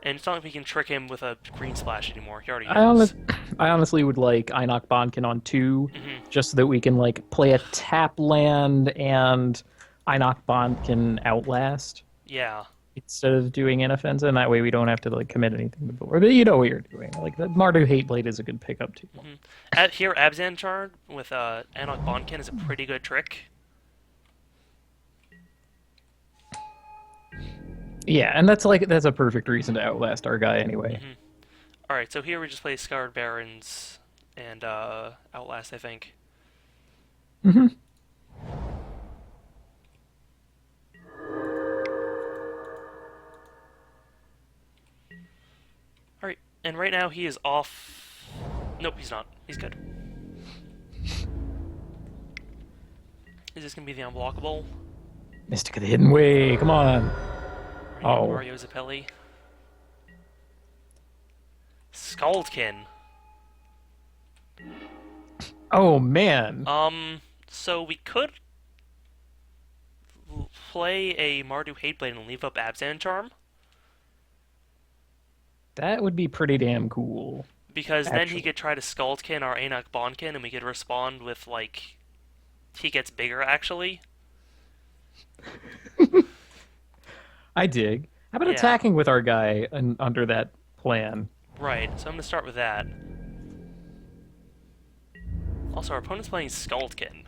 and it's not like we can trick him with a green splash anymore. He already I, knows. I honestly would like Einok Bonkin on 2, Hmm. just so that we can like play a tap land and Einok Bonkin Outlast Yeah. instead of doing Inoffensive, and that way we don't have to like commit anything to the board. But you know what you're doing. Like the Mardu Hateblade is a good pickup too. Here, Abzan Shard with Anok Bonkin is a pretty good trick. Yeah, and that's a perfect reason to outlast our guy anyway. Alright, so here we just play Scarred Barons and Outlast, I think. Mm-hmm. Alright, and right now he is off. Nope, he's not. He's good. Is this gonna be the unblockable? Mystic of the Hidden Way, come on. Or Oh. Mario Zappelli? Scaldkin. Oh man. So we could play a Mardu Hateblade and leave up Abzan Charm, That would be pretty damn cool. because then he Actually. could try to Scaldkin our Anok Bonkin, and we could respond with, like, he gets bigger, actually. I dig. How about Yeah. attacking with our guy under that plan? Right, so I'm gonna start with that. Also, our opponent's playing Scaldkin.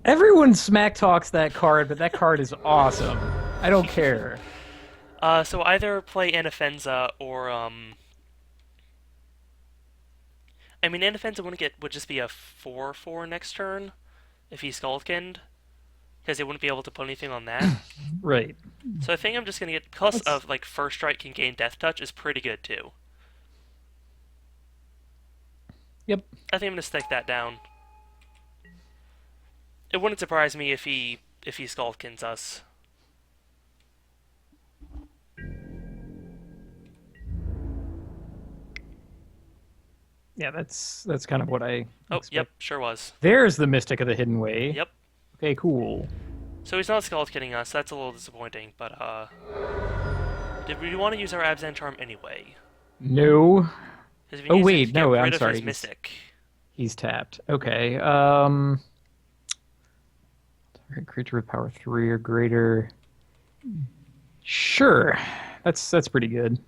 Everyone smack talks that card, but that card is awesome. I don't care. So either play Anafenza or, I mean, Anafenza would just be a 4/4 next turn if he's Skullkind. because they wouldn't be able to put anything on that. Right. So I think I'm just gonna get plus That's of like first strike can gain death touch is pretty good too. yep. I think I'm gonna stick that down. It wouldn't surprise me if he Skullkins us. Yeah, that's kind of what I Oh, expect. yep, sure was. There's the Mystic of the Hidden Way. Yep. Okay, cool. So he's not Skullkinning us. That's a little disappointing, but did we want to use our Abzan charm anyway? No. Because if Oh we use it wait, to get no, rid I'm of sorry. his Mystic. He's tapped. Okay. Target creature with power 3 or greater. Sure. That's pretty good.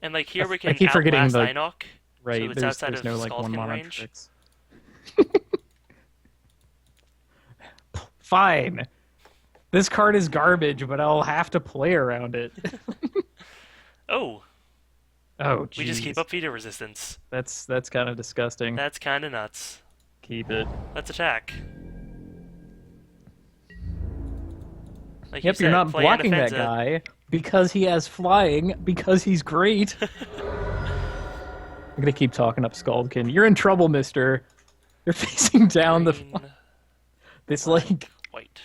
And like here we I can keep forgetting outlast the Inoc, right. so it's there's outside of no like one Skullkin mana range. tricks. Fine. This card is garbage, but I'll have to play around it. Oh, Oh, we just jeez. keep up feeder resistance. That's kind of disgusting. That's kind of nuts. Keep it. Let's attack. Like Yep, you you're said, not play blocking that Anafenza. guy because he has flying, because he's great. I'm gonna keep talking up Skullkin. You're in trouble, mister. You're facing down the... Green, This, black, like... white.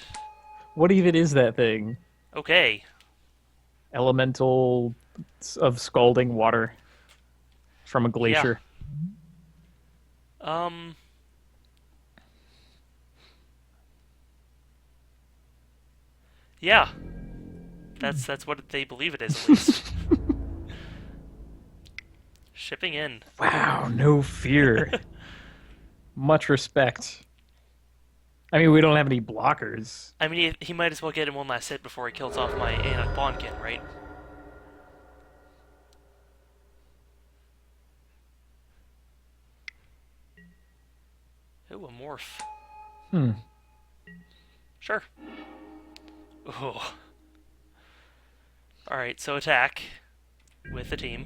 What even is that thing? Okay. Elemental of scalding water from a glacier. Um. Yeah. That's what they believe it is, at least. Shipping in. Wow, no fear. Much respect. I mean, we don't have any blockers. I mean, he might as well get in one last hit before he kills off my Anak Bonkin, right? Ooh, a morph. Hmm. Sure. Oh. Alright, so attack with the team.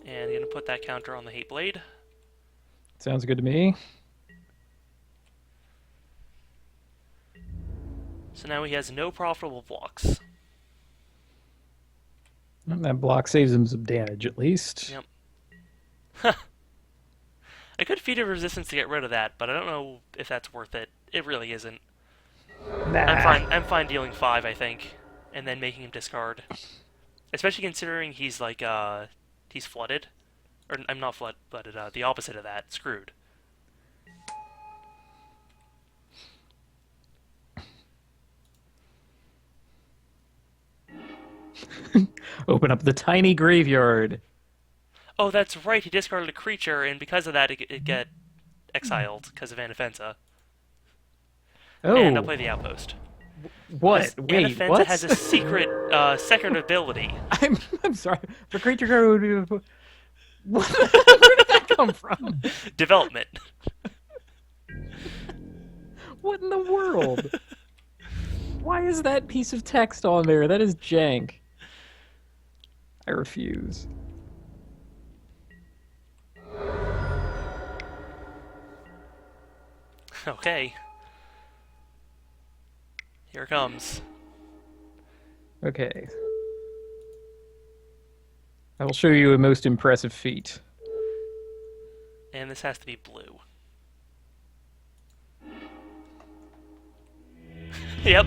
And gonna put that counter on the Hate Blade. Sounds good to me. So now he has no profitable blocks. That block saves him some damage, at least. Yep. I could feed a resistance to get rid of that, but I don't know if that's worth it. It really isn't. Nah. I'm fine dealing 5, I think, and then making him discard. Especially considering he's like he's flooded. Or I'm not flooded, the opposite of that, screwed. Open up the tiny graveyard. Oh, that's right, he discarded a creature, and because of that it get exiled because of Anafenza. Oh, And I'll play the Outpost. what? Because Wait, Anafenza what? has a secret second ability. I'm sorry. The creature card would be... Where did that come from? Development. What in the world? Why is that piece of text on there? That is jank. I refuse. Okay. Here it comes. Okay. I will show you a most impressive feat. And this has to be blue. Yep,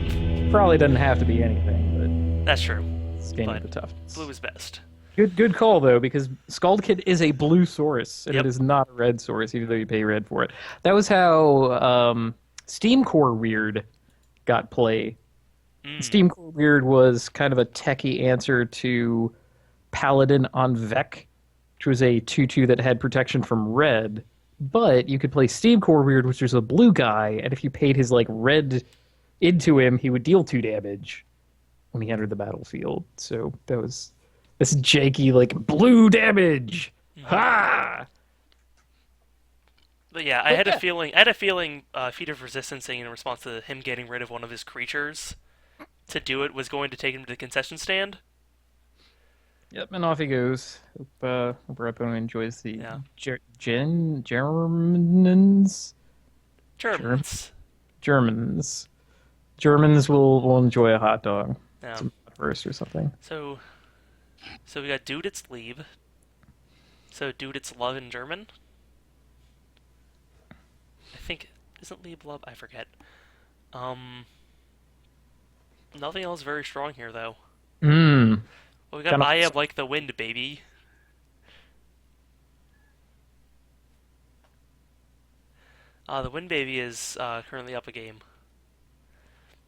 Probably doesn't have to be anything, that's true. but it's gaining But the toughness. Blue is best. Good call though, because Scaldkid is a blue source, and Yep. it is not a red source, even though you pay red for it. That was how Steam Core Weird got play. Steam Core Weird was kind of a techie answer to Paladin on Vec, which was a 2/2 that had protection from red, but you could play Steam Core Weird, which was a blue guy, and if you paid his like red into him, he would deal 2 damage when he entered the battlefield. So that was this janky like blue damage. Ha! But yeah, I had a feeling Feat of Resistancing in response to him getting rid of one of his creatures to do it was going to take him to the concession stand. Yep, and off he goes. Hope our opponent enjoys the Yeah. Germans. Germans. Germans. Germans will enjoy a hot dog. Yeah. Some roast or something. So we got Dude It's Lieb. So Dude It's Love in German. I think isn't Lieb love? I forget. Um, Nothing else very strong here though. Mmm. Well, we got Kind I of. Am Like the Wind, baby. The Wind Baby is currently up a game.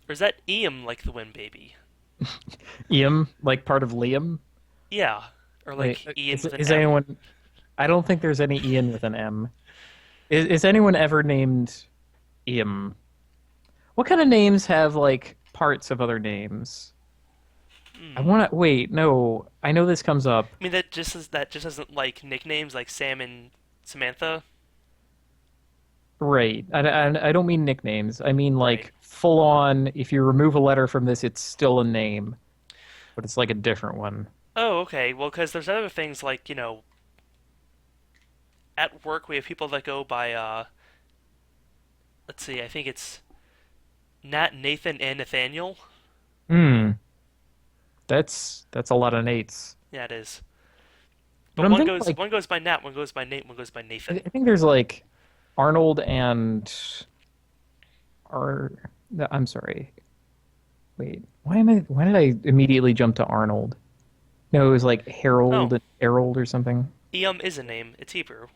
Or is that Eam Like the Wind Baby? Iam, like part of Liam. Yeah. Or Wait, like Ian with an is M. anyone? I don't think there's any Ian with an M. Is anyone ever named Iam? What kind of names have like parts of other names? I Hmm. want to wait. No, I know this comes up. I mean that just isn't like nicknames like Sam and Samantha. Right. I don't mean nicknames. I mean Right. like full on. If you remove a letter from this, it's still a name, but it's like a different one. Oh, okay. Well, because there's other things like, at work we have people that go by, let's see, I think it's Nat, Nathan, and Nathaniel. Hmm. That's a lot of Nates. Yeah, it is. But But I'm thinking like one goes by Nat, one goes by Nate, one goes by I Nathan. think there's like Arnold and Ar. No, I'm sorry. Wait. Why did I immediately jump to Arnold? No, it was like Oh, Harold and Harold or something. Eum is a name. It's Hebrew.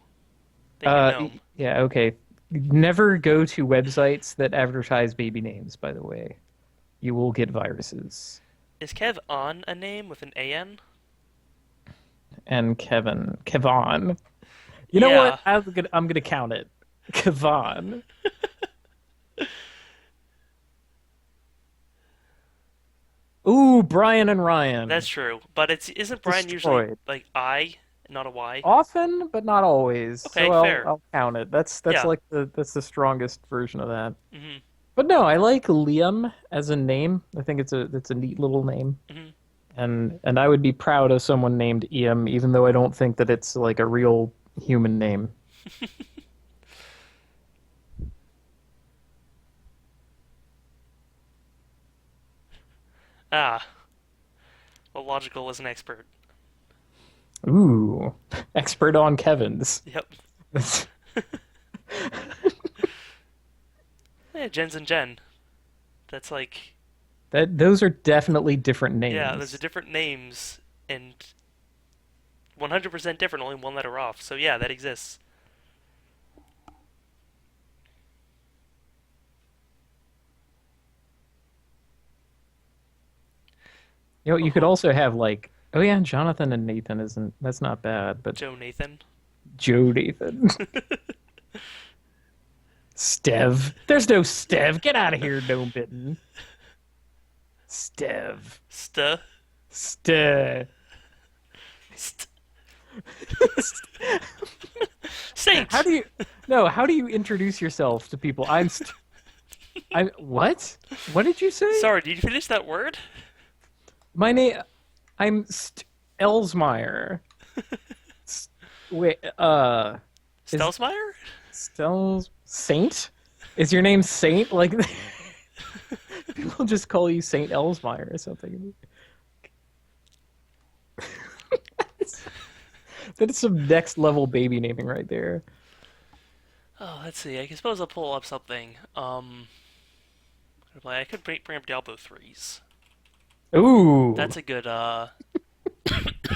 They mean gnome. Yeah, okay. Never go to websites that advertise baby names, by the way. You will get viruses. Is Kev on a name with an AN? And Kevon. You know Yeah. what? I'm gonna count it. Kevon. Ooh, Brian and Ryan. That's true. But it's isn't Brian usually Destroyed. like I, not a Y? Often, but not always. Okay, So fair. I'll count it. That's Yeah. like that's the strongest version of that. Mhm. But no, I like Liam as a name. I think it's a neat little name. Mhm. And I would be proud of someone named Iam, even though I don't think that it's like a real human name. Ah. Well, logical is an expert. Ooh, expert on Kevin's. Yep. That's- Yeah, Jen's and Jen. That's like, That those are definitely different yeah, those are names. different names and 100% different, only one letter off. So yeah, that exists. You know, Oh, you could also have like, oh yeah, Jonathan and Nathan isn't that's not bad, but Joe Nathan. Joe Nathan, Stev. There's no Stev. Get out of here, no bitten. Stev. St. Stev. St. Saint. How do you no? How do you introduce yourself to people? I'm what? What did you say? Sorry, did you finish that word? My name. I'm Elsmeyer. S- Wait. Is Stelsmeyer? Stels Saint? Is your name Saint? Like people just call you Saint Elsmeyer or something. That is some next level baby naming right there. Oh, let's see. I suppose I'll pull up something. I could bring up Diablo 3s. Ooh, That's a good,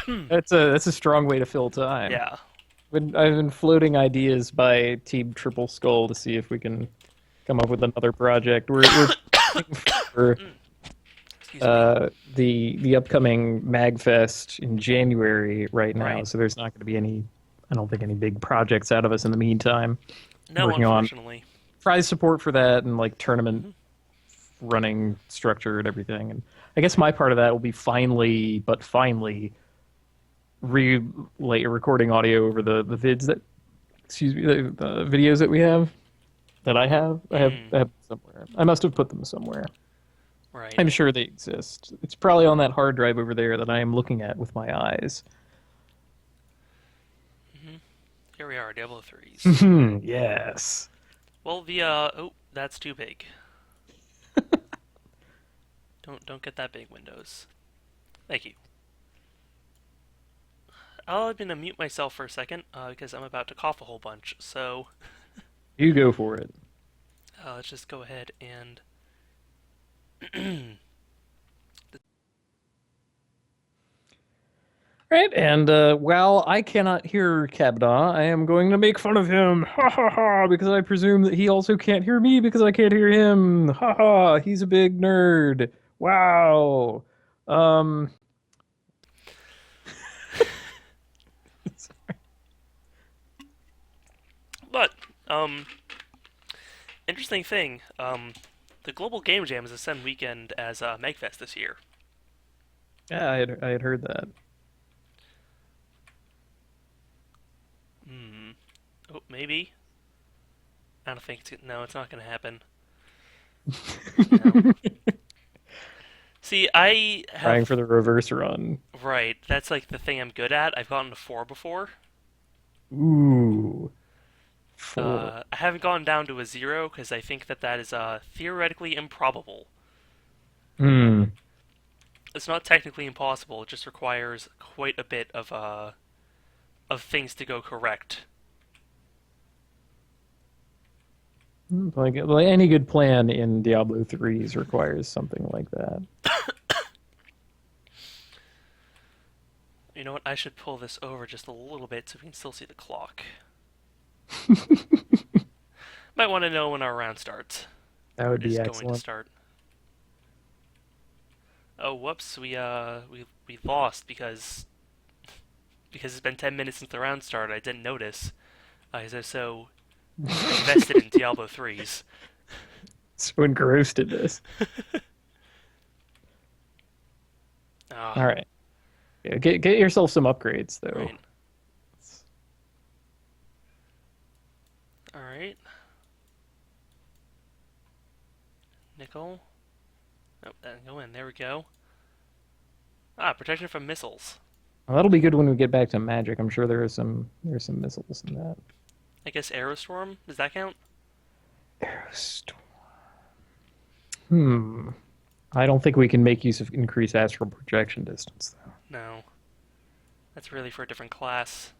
that's a strong way to fill time. yeah. I've been floating ideas by Team Triple Skull to see if we can come up with another project. We're for Excuse me. the upcoming Magfest in January right now, Right. so there's not going to be any. I don't think any big projects out of us in the meantime. No, Working on unfortunately. prize support for that and like tournament Hmm. running structure and everything. And I guess my part of that will be finally recording audio over the vids that excuse me the videos that we have that I have Hmm. I have somewhere. I must have put them somewhere. Right. I'm sure they exist. It's probably on that hard drive over there that I am looking at with my eyes. Hmm. Here we are, Diablo 3s. Yes. Well, oh, that's too big. Don't get that big, Windows. Thank you. I'm gonna mute myself for a second, because I'm about to cough a whole bunch. So, You go for it. let's just go ahead and Right, and while I cannot hear Kabda, I am going to make fun of him. Ha ha ha! Because I presume that he also can't hear me because I can't hear him. Ha ha! He's a big nerd. Wow. Um. But, interesting thing, the Global Game Jam is the same weekend as Megfest this year. Yeah, I had heard that. Hmm. Oh, maybe. I don't think it's no, it's not gonna happen. No. See, I Trying have for the reverse run. right. That's like the thing I'm good at. I've gotten to four before. Ooh, four. I haven't gone down to a zero because I think that that is theoretically improbable. Hmm. It's not technically impossible. It just requires quite a bit of things to go correct. Like any good plan in Diablo 3s requires something like that. You know what? I should pull this over just a little bit so we can still see the clock. Might want to know when our round starts. That Or would it be is going to excellent. start. Oh, whoops! We lost because it's been 10 minutes since the round started. I didn't notice. Because I was so invested in Diablo 3s. So engrossed in this. All Ah, right. Yeah, get yourself some upgrades though. right. All right. Nickel. Nope, that didn't go in. There we go. Ah, protection from missiles. Well, that'll be good when we get back to magic. I'm sure there's some missiles in that. I guess Aerostorm. Does that count? Aerostorm. Hmm. I don't think we can make use of increased astral projection distance though. No. That's really for a different class.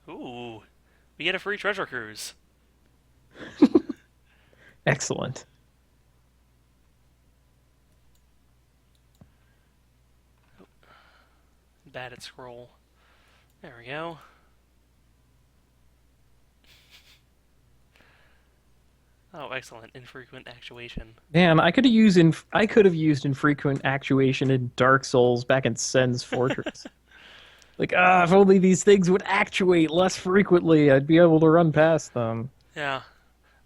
Ooh. We get a free treasure cruise. Excellent. Bad at scroll. There we go. Oh, excellent. Infrequent actuation. Man, I could have used infrequent actuation in Dark Souls back in Sen's Fortress. Like, if only these things would actuate less frequently, I'd be able to run past them. Yeah.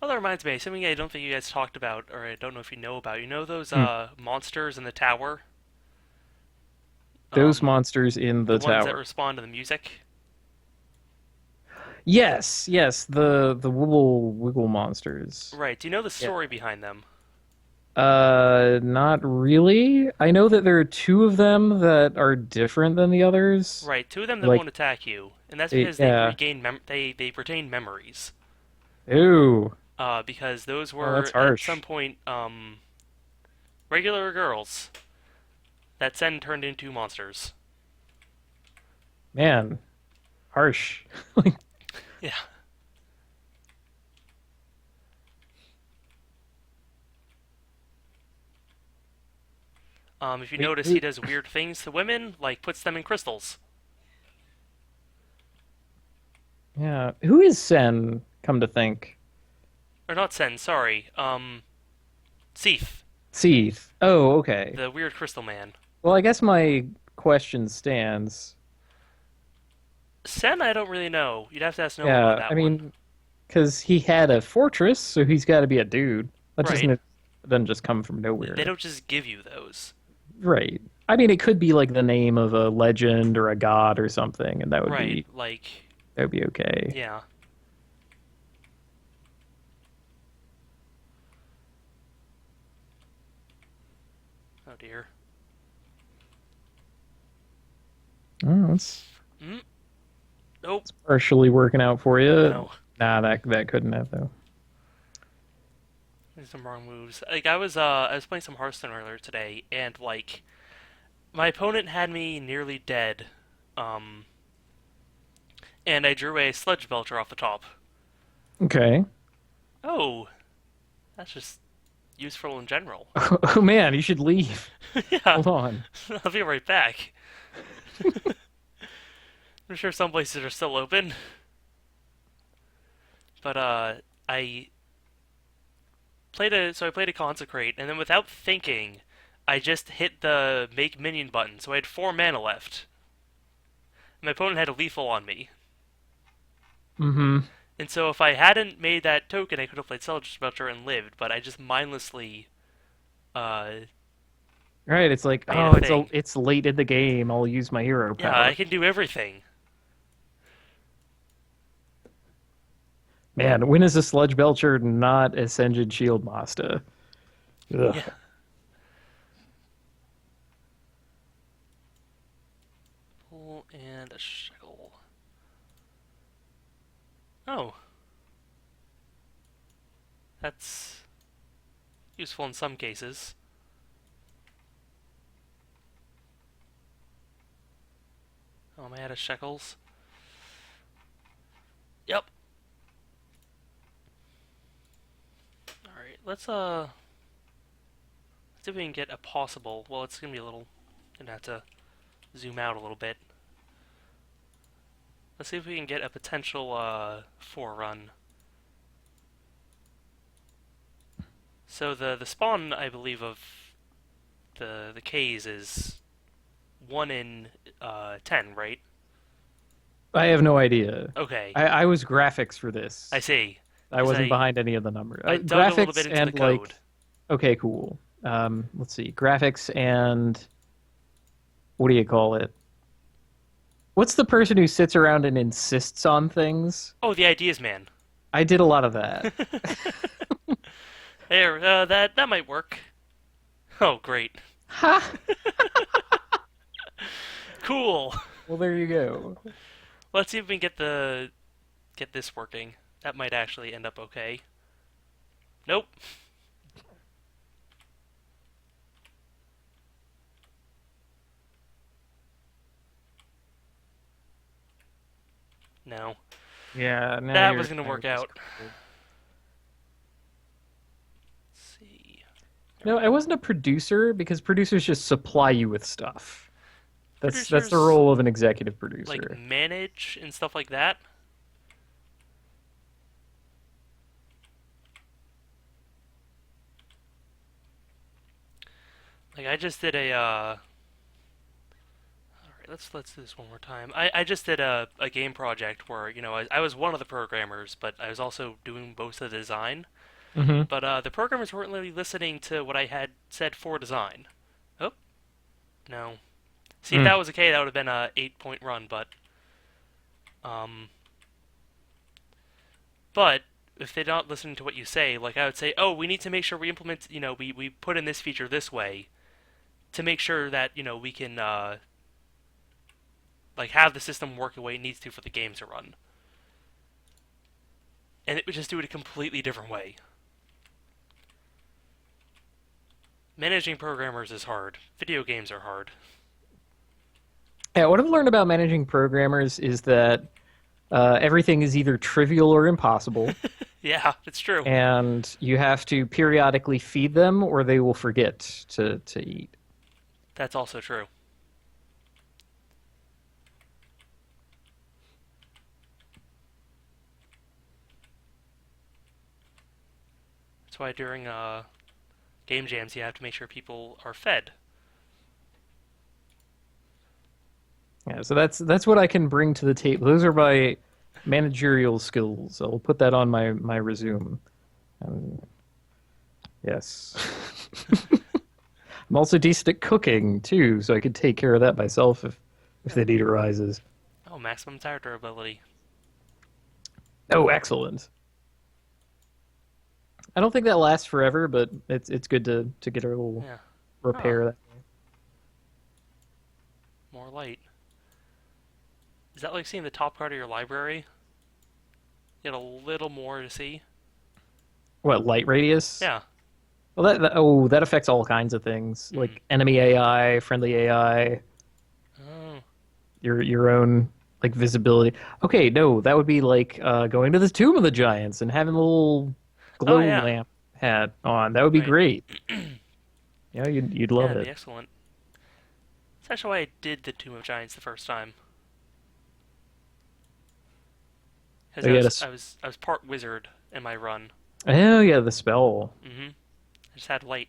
Well, that reminds me, something I don't think you guys talked about, or I don't know if you know about. You know those Hmm. monsters in the tower? Those Um, monsters in the the ones that tower. respond to the music? Yes, yes, the wiggle monsters. Right. Do you know the Yeah. story behind them? Not really. I know that there are two of them that are different than the others. Right. Two of them that Like, won't attack you, and that's because they yeah. regain they retain memories. Ooh. Because those Oh, that's were at harsh. some point regular girls that then turned into monsters. Man, harsh. Yeah. If you Wait, notice, he does weird things to women, like puts them in crystals. yeah. Who is Sen, come to think? Or not Sen, sorry. Seath, Seath. Oh, okay. the weird crystal man. Well, I guess my question stands. Sen, I don't really know. You'd have to ask Noah on Yeah, I that one. mean, because he had a fortress, so he's got to be a dude. That Right. doesn't just come from They nowhere. don't just give you those. Right. I mean, it could be like the name of a legend or a god or something, and Right. Like, that would be okay. yeah. Oh dear. Oh, it's Mm, nope. partially working out for you. No. Nah, that couldn't have though. There's some wrong moves. Like I was playing some Hearthstone earlier today, and like my opponent had me nearly dead. Um, and I drew a Sludge Belcher off the top. Okay. Oh, that's just useful in general. Oh man, you should leave. Yeah, Hold on. I'll be right back. I'm sure some places are still open, but I I played a Consecrate, and then without thinking, I just hit the make minion button, so I had 4 mana left. My opponent had a lethal on me, Mm-hmm. and so if I hadn't made that token, I could have played Sludge Belcher and lived. But I just mindlessly uh, Right, it's like, made a oh, thing. it's late in the game. I'll use my hero Yeah, I power. can do everything. Man, when is a Sludge Belcher not Ascension Shield Master? Ugh. Yeah. Pull and a shekel. Oh, that's useful in some cases. Oh, am I out of shekels? Yep. All right, let's see if we can get a possible. Well, it's gonna be a little. Gonna have to zoom out a little bit. Let's see if we can get a potential forerun. So the spawn, I believe, of the K's is 1 in 10, right? I have no idea. Okay, I was graphics for I this. see. I Because wasn't behind any of the numbers. I dug a little Graphics bit into the and like, code. okay, cool. Let's see, graphics and what do you call it? What's the person who sits around and insists on things? Oh, the ideas man. I did a lot of that. There, that might work. Oh, great. Ha! Cool. Well, there you go. Let's see if we can get this working. That might actually end up okay. Nope. No. Yeah, That was gonna work just out. crippled. Let's see. No, I wasn't a producer because producers just supply you with stuff. That's the Producers role of an executive like producer. manage and stuff like that. Like I just did a Alright, let's do this one more time. I just did a game project where, I was one of the programmers, but I was also doing most of the design. Hmm. But the programmers weren't really listening to what I had said for design. Oh, no. See, if Mm. that was okay, that would have been a 8 point run, um, but if they're not listening to what you say, like I would say, oh, we need to make sure we implement, we put in this feature this way to make sure that, we can, like, have the system work the way it needs to for the game to run. And it would just do it a completely different way. Managing programmers is hard. Video games are hard. Yeah, what I've learned about managing programmers is that everything is either trivial or impossible, Yeah, it's true. and you have to periodically feed them or they will forget to eat. That's also true. That's why during game jams you have to make sure people are fed. Yeah, so that's what I can bring to the table. Those are my managerial skills. I'll put that on my resume. Um, yes. I'm also decent at cooking too, so I could take care of that myself if the need arises. Oh, maximum tire durability. Oh, excellent. I don't think that lasts forever, but it's good to get a little Yeah. repair that. More light. Is that like seeing the top card of your library? You get a little more to see. What, light radius? Yeah. Well, that affects all kinds of things, Hmm. like enemy AI, friendly AI, Oh. your own like visibility. Okay, no, that would be like going to the Tomb of the Giants and having a little Oh glow yeah. lamp hat on. That would be Right. great. Yeah, you'd Yeah, love it'd be it. excellent. That's actually why I did the Tomb of Giants the first time. Because Oh I yeah, was I was I was part wizard in my run. oh yeah, the spell. I just had light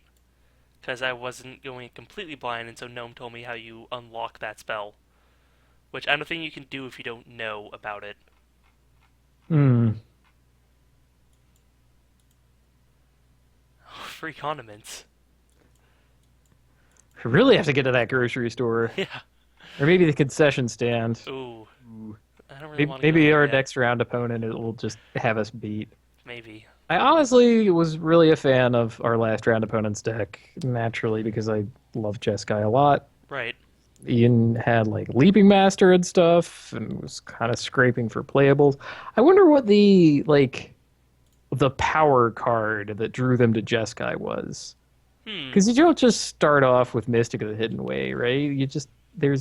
because I wasn't going completely blind, and so Gnome told me how you unlock that spell, which I don't think you can do if you don't know about it. Hmm. Free condiments. I really have to get to that grocery store, Yeah. or maybe the concession stand. Ooh, Ooh. I don't really Maybe, want to go maybe there our yet. next round opponent it will just have us beat. Maybe. I honestly was really a fan of our last round opponent's deck, naturally, because I love Jeskai a lot. Right. Ian had like Leaping Master and stuff, and was kind of scraping for playables. I wonder what the power card that drew them to Jeskai was, Hmm. because you don't just start off with Mystic of the Hidden Way, right? You just there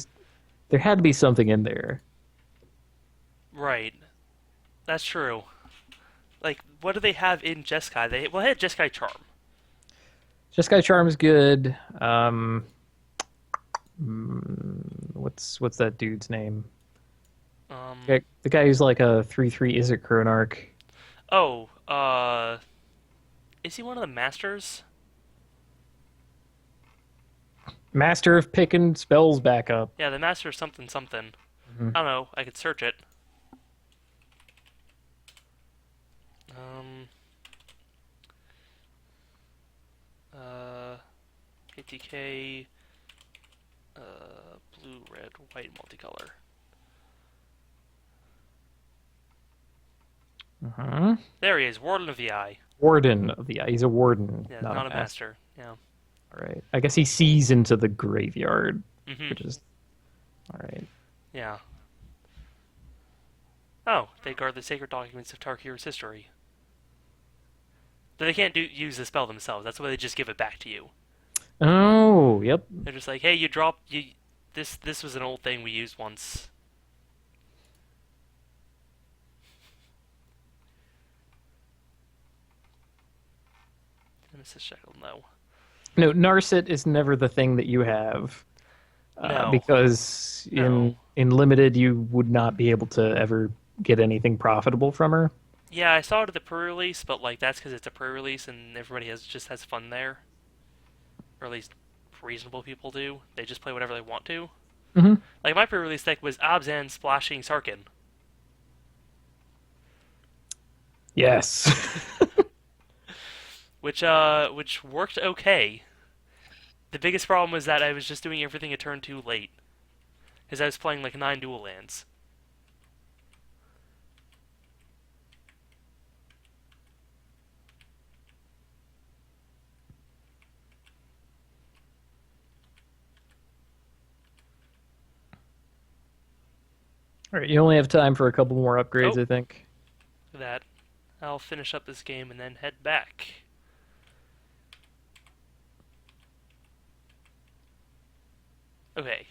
had to be something in there. Right. That's true. Like, what do they have in Jeskai? They had Jeskai Charm. Jeskai Charm's good. What's that dude's name? Um. The guy who's like a 3/3 Izzet Chronarch. Oh. Is he one of the masters? Master of picking spells back up. Yeah, the master of something something. Mhm. I don't know. I could search it. Um. Uh. ATK. Blue, red, white, multicolor. Uh-huh. There he is, Warden of the Eye. Warden of the He's a warden, Yeah, not not a a master. master. Yeah. All right. I guess he sees into the graveyard, Mhm. which is all right. Yeah. Oh, they guard the sacred documents of Tarkir's history. But they can't use the spell themselves. That's why they just give it back to you. Oh, yep. They're just like, hey, you dropped you. This was an old thing we used once. Nemesis Shekel, no. No, Narset is never the thing that you have, No. because No. in limited you would not be able to ever get anything profitable from her. Yeah, I saw it at the pre-release, but like that's because it's a pre-release and everybody just has fun there, or at least reasonable people do. They just play whatever they want to. Hmm. Like my pre-release deck was Abzan splashing Sarkin, Yes. which worked okay. The biggest problem was that I was just doing everything a turn too late, because I was playing like 9 dual lands. All right, you only have time for a couple more upgrades, Oh, I think. that. I'll finish up this game and then head back. Okay.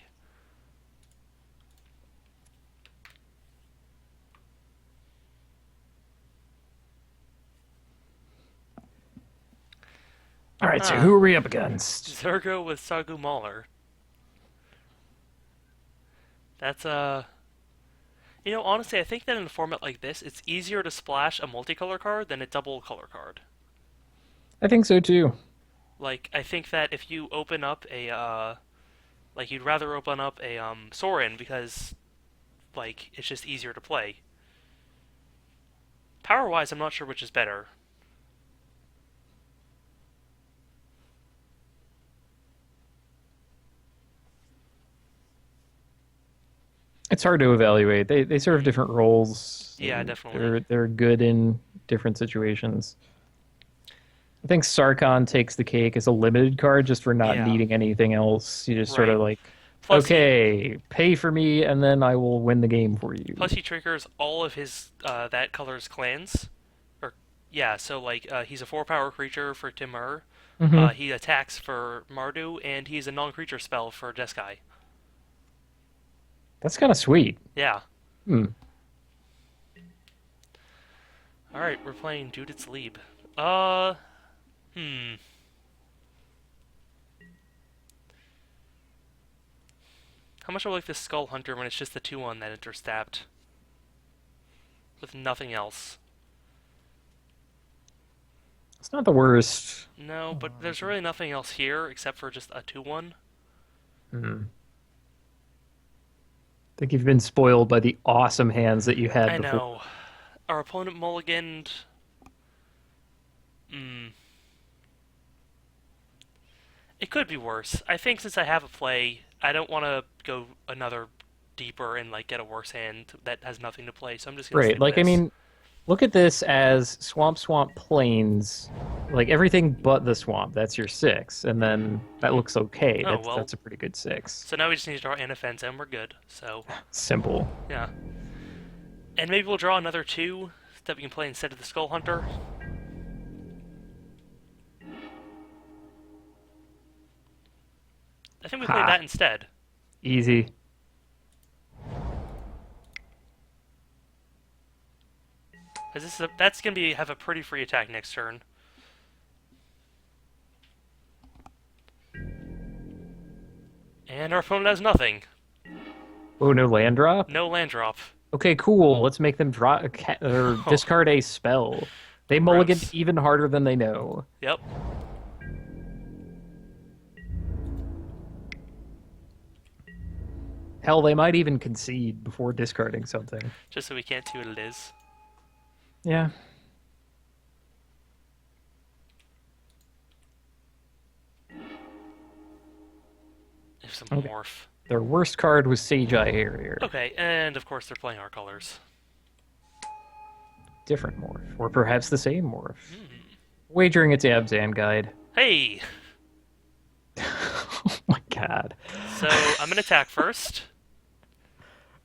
All right, so Ah, who are we up against? Zergo with Sagu Mauler. That's honestly, I think that in a format like this, it's easier to splash a multicolor card than a double color card. I think so too. Like, I think that if you open up like you'd rather open up a Sorin because like it's just easier to play. Power wise, I'm not sure which is better. It's hard to evaluate. They serve different roles. Yeah, definitely. They're good in different situations. I think Sarkon takes the cake as a limited card just for not Yeah, needing anything else. You just sort right. of like, Plus he okay, pay for me, and then I will win the game for you. plus he triggers all of his that color's clans. Or yeah, so like he's a 4 power creature for Timur. Hmm. He attacks for Mardu, and he's a non-creature spell for Jeskai. That's kind of sweet. Yeah. Hmm. All right, we're playing Judith's Lieb. Uh, hmm. How much do I like this Skull Hunter when it's just the 2/1 that interstabbed with nothing else? It's not the worst. No, but there's really nothing else here except for just a 2/1. Hmm. I think you've been spoiled by the awesome hands that you had I before. know. Our opponent mulliganed. Hmm. It could be worse. I think since I have a play, I don't want to go another deeper and like get a worse hand that has nothing to play. So I'm just gonna Right. stick with Like, I this. mean, look at this as Swamp Plains, like everything but the swamp. That's your six, and then that looks okay. Oh That's well. that's a pretty good six. So now we just need to draw Anafenza and we're good. So Simple. yeah, and maybe we'll draw another 2 that we can play instead of the Skull Hunter. I think we played Ha. that instead. Easy. Cause that's gonna be have a pretty free attack next turn. And our opponent has nothing. Oh, no land drop? No land drop. Okay, cool. Let's make them draw or discard a spell. They mulligan Gross. even harder than they know. Yep. Hell, they might even concede before discarding something. Just so we can't see what it is. Yeah. If some Okay. morph. Their worst card was Sage Eye Harrier. Okay, and of course they're playing our colors. Different morph. Or perhaps the same morph. Hmm. Wagering it's Abzan Guide. Hey! Oh my god. So I'm gonna attack first.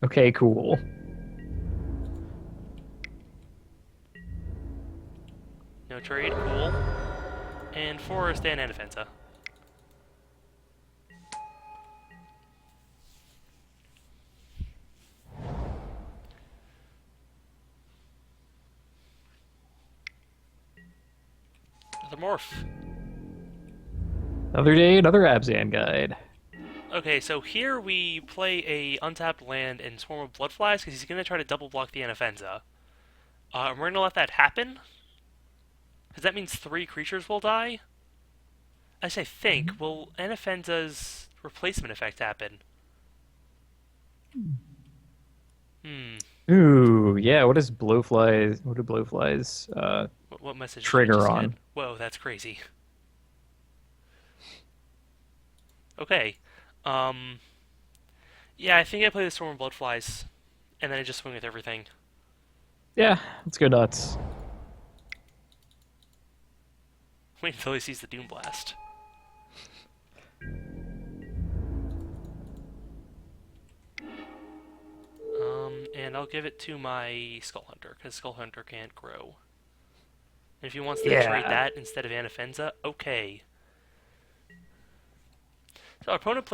Okay, cool. No trade, cool. And forest and Anafenza. Another morph. Another day, another Abzan Guide. Okay, so here we play a untapped land and Swarm of Bloodflies because he's gonna try to double block the Anafenza. And we're gonna let that happen. Because that means 3 creatures will die. I say think, will Anafenza's replacement effect happen? Hmm. Ooh, yeah, what do blowflies What message did I trigger just on? get? Whoa, that's crazy. Okay. Um. Yeah, I think I play the Storm of Bloodflies, and then I just swing with everything. Yeah, let's go nuts. Wait until he sees the Doom Blast. And I'll give it to my Skull Hunter, because Skull Hunter can't grow. And if he wants to trade Yeah. that instead of Anafenza, okay. So our opponent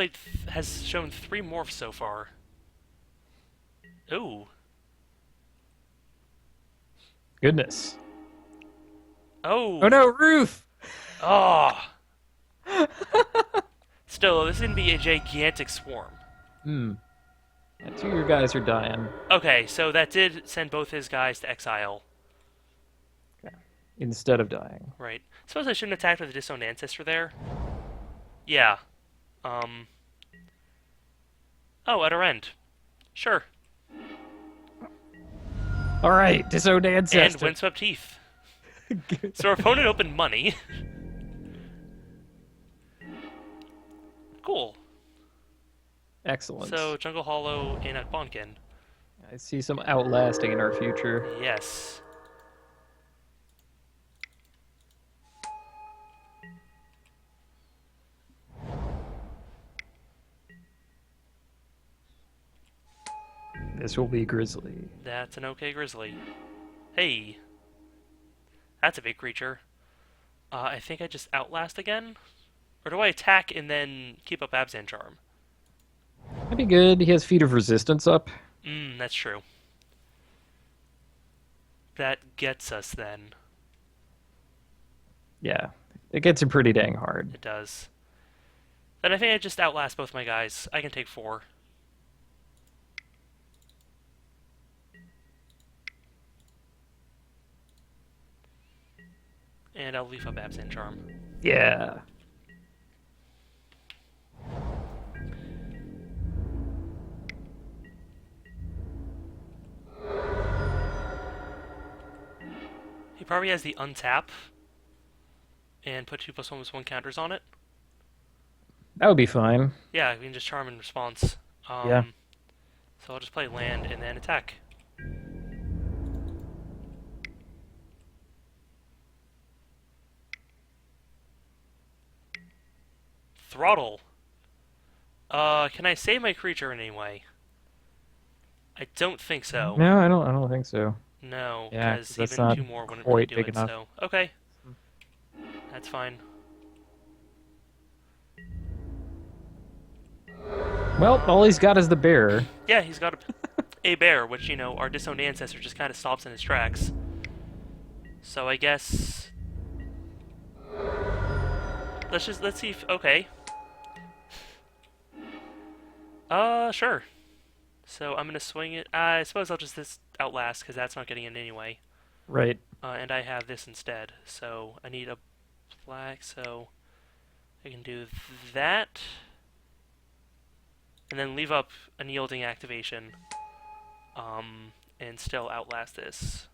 has shown 3 morphs so far. Ooh. Goodness. Oh. Oh no, Ruth! Oh. Still, this is going to be a gigantic swarm. Hmm. Yeah, 2 of your guys are dying. Okay, so that did send both his guys to exile. Okay. Instead of dying. Right. Suppose I shouldn't attack with a Disowned Ancestor there? Yeah. Oh, at our end. Sure. Alright, Disowned And Ancestor. Windswept Heath. So our opponent opened money. Cool. Excellent. So Jungle Hollow and Bonkin. I see some outlasting in our future. Yes. This will be Grizzly. That's an okay grizzly. Hey, that's a big creature. I think I just outlast again? Or do I attack and then keep up Abzan Charm? That'd be good. He has Feet of Resistance up. That's true. That gets us then. Yeah, it gets him pretty dang hard. It does. Then I think I just outlast both my guys. I can take 4. And I'll leave up Absent Charm. Yeah. He probably has the untap and put 2+1/+1 counters on it. That would be fine. Yeah, we can just charm in response. Yeah. So I'll just play land and then attack. Throttle. Can I save my creature in any way? I don't think so. No, I don't think so. No, Yeah, because 'cause that's even not 2 more wouldn't really quite do big it. enough. So okay, that's fine. Well, all he's got is the bear. Yeah, he's got a bear, which our disowned ancestor just kind of stops in his tracks. So I guess let's see if okay. Sure. So I'm gonna swing it. I suppose I'll just this outlast because that's not getting in anyway. Right. And I have this instead. So I need a black. So I can do that, and then leave up unyielding activation. And still outlast this.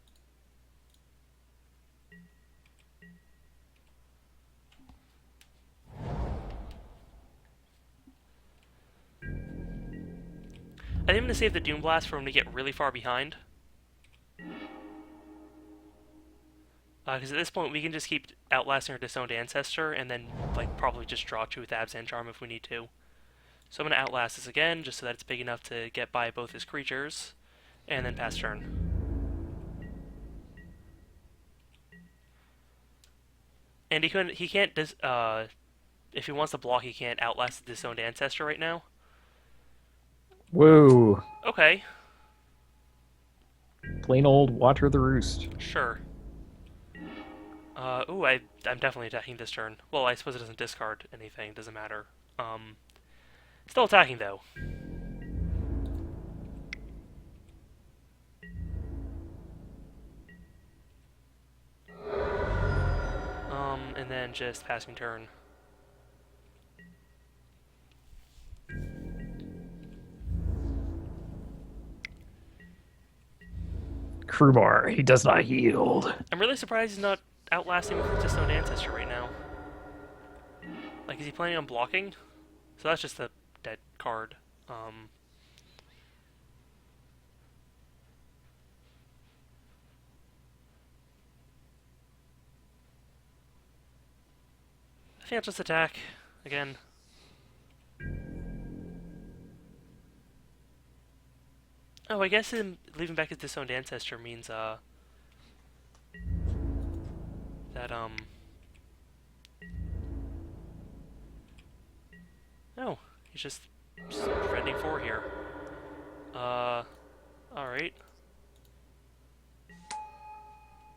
I think I'm going to save the Doom Blast for him to get really far behind. Because at this point, we can just keep outlasting our Disowned Ancestor, and then probably just draw 2 with Abzan Charm if we need to. So I'm going to outlast this again, just so that it's big enough to get by both his creatures, and then pass turn. And he can't, if he wants to block, he can't outlast the Disowned Ancestor right now. Whoa. Okay. Plain old Water the Roost. Sure. I'm definitely attacking this turn. Well, I suppose it doesn't discard anything, doesn't matter. Still attacking, though. And then just passing turn. Crewbar, he does not yield. I'm really surprised he's not outlasting with Disowned Ancestor right now. Is he planning on blocking? So that's just a dead card. I think I'll just attack again. Oh, I guess him leaving back his Disowned Ancestor means, that, no, he's just defending 4 here. Alright.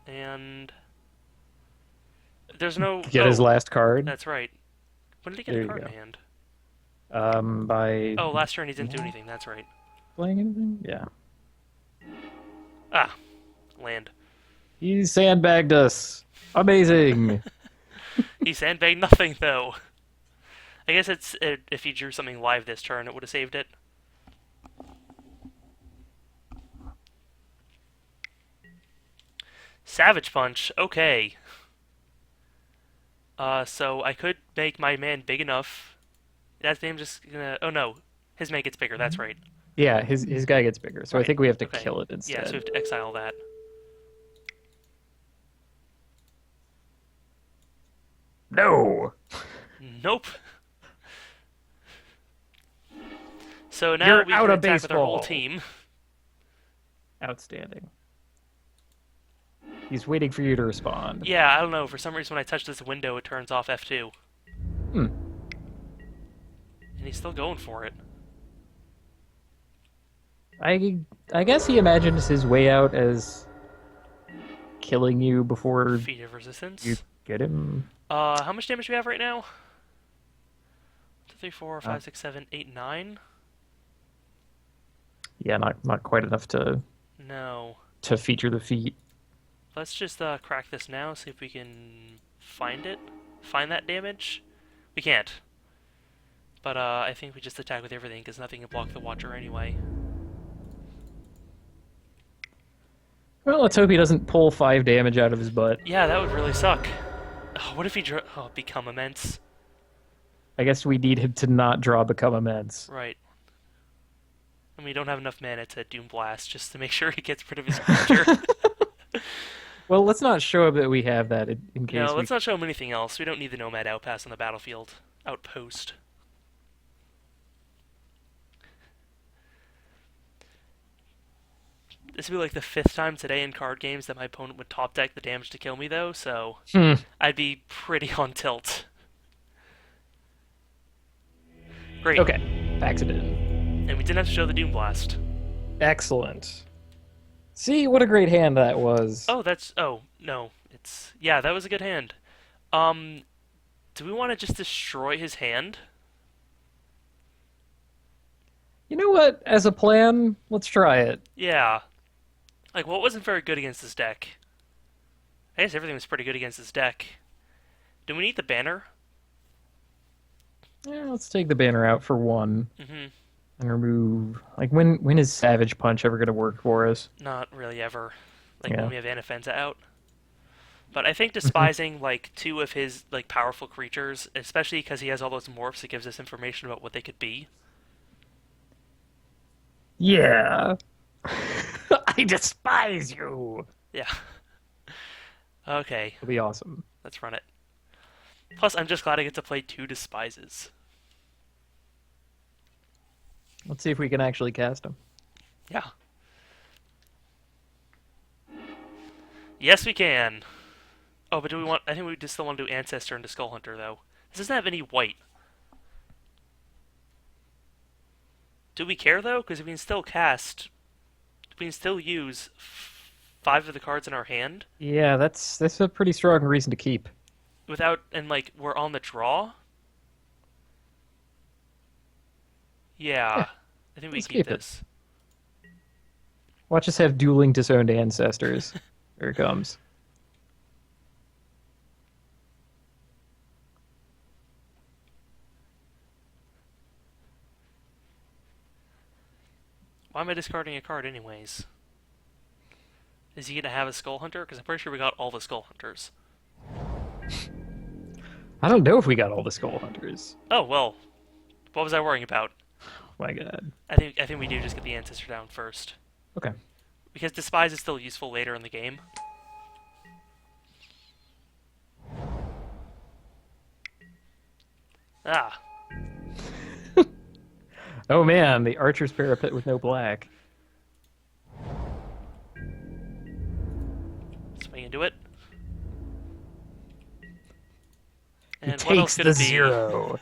And there's no... Get his last card. That's right. When did he get There a you card go. in hand? By... Oh, last turn he didn't do anything, that's right. Playing anything? Yeah. Ah, land. He sandbagged us. Amazing. He sandbagged nothing, though. I guess if he drew something live this turn, it would have saved it. Savage Punch, okay. So I could make my man big enough. That's him just gonna... Oh no, his man gets bigger, that's right. Yeah, his guy gets bigger, so Right. I think we have to Okay. kill it instead. Yeah, so we have to exile that. No! Nope. So now You're we out can of attack with our whole baseball. team. Outstanding. He's waiting for you to respond. Yeah, I don't know. For some reason, when I touch this window, it turns off F2. Hmm. And he's still going for it. I guess he imagines his way out as killing you before Feat of you resistance. get him. How much damage do we have right now? 2, 3, 4, 5, 6, 7, 8, 9? Yeah, not quite enough No. to feature the feat. Let's just crack this now, see if we can find it. Find that damage. We can't. But I think we just attack with everything, because nothing can block the Watcher anyway. Well, let's hope he doesn't pull 5 damage out of his butt. Yeah, that would really suck. Oh, what if he become immense? I guess we need him to not draw Become Immense. Right. And we don't have enough mana to Doom Blast, just to make sure he gets rid of his creature. Well, let's not show him that we have that in case No, let's not show him anything else. We don't need the Nomad Outpass on the battlefield. Outpost. This would be like the 5th time today in card games that my opponent would top deck the damage to kill me, though, so I'd be pretty on tilt. Great. Okay, packs it in. And we didn't have to show the Doom Blast. Excellent. See, what a great hand that was. Oh, that's... Oh, no. It's... Yeah, that was a good hand. Do we want to just destroy his hand? You know what? As a plan, let's try it. Yeah. Like, well, it wasn't very good against this deck. I guess everything was pretty good against this deck. Do we need the banner? Yeah, let's take the banner out for 1 Mm-hmm. and remove. Like, when is Savage Punch ever going to work for us? Not really ever. Like, Yeah. when we have Anafenza out. But I think despising, like, 2 of his, like, powerful creatures, especially because he has all those morphs, it gives us information about what they could be. Yeah. I despise you. Yeah. Okay, It'll be awesome. let's run it. Plus, I'm just glad I get to play 2 Despises. Let's see if we can actually cast him. Yeah. Yes, we can. Oh, but do we want... I think we just still want to do Ancestor into Skull Hunter, though. This doesn't have any white. Do we care, though? Because we can still cast... We can still use 5 of the cards in our hand Yeah, that's a pretty strong reason to keep. without... And, like, we're on the draw? Yeah. I think we let's keep keep it. this. Watch us have dueling disowned ancestors. Here it comes. Why am I discarding a card anyways? Is he going to have a Skull Hunter? Because I'm pretty sure we got all the Skull Hunters. I don't know if we got all the Skull Hunters. Oh, well. What was I worrying about? Oh my god. I think we do just get the Ancestor down first. Okay. Because Despise is still useful later in the game. Ah. Oh man, the Archer's Parapet with no black. Swing into it. He And what else takes could the it be? 0.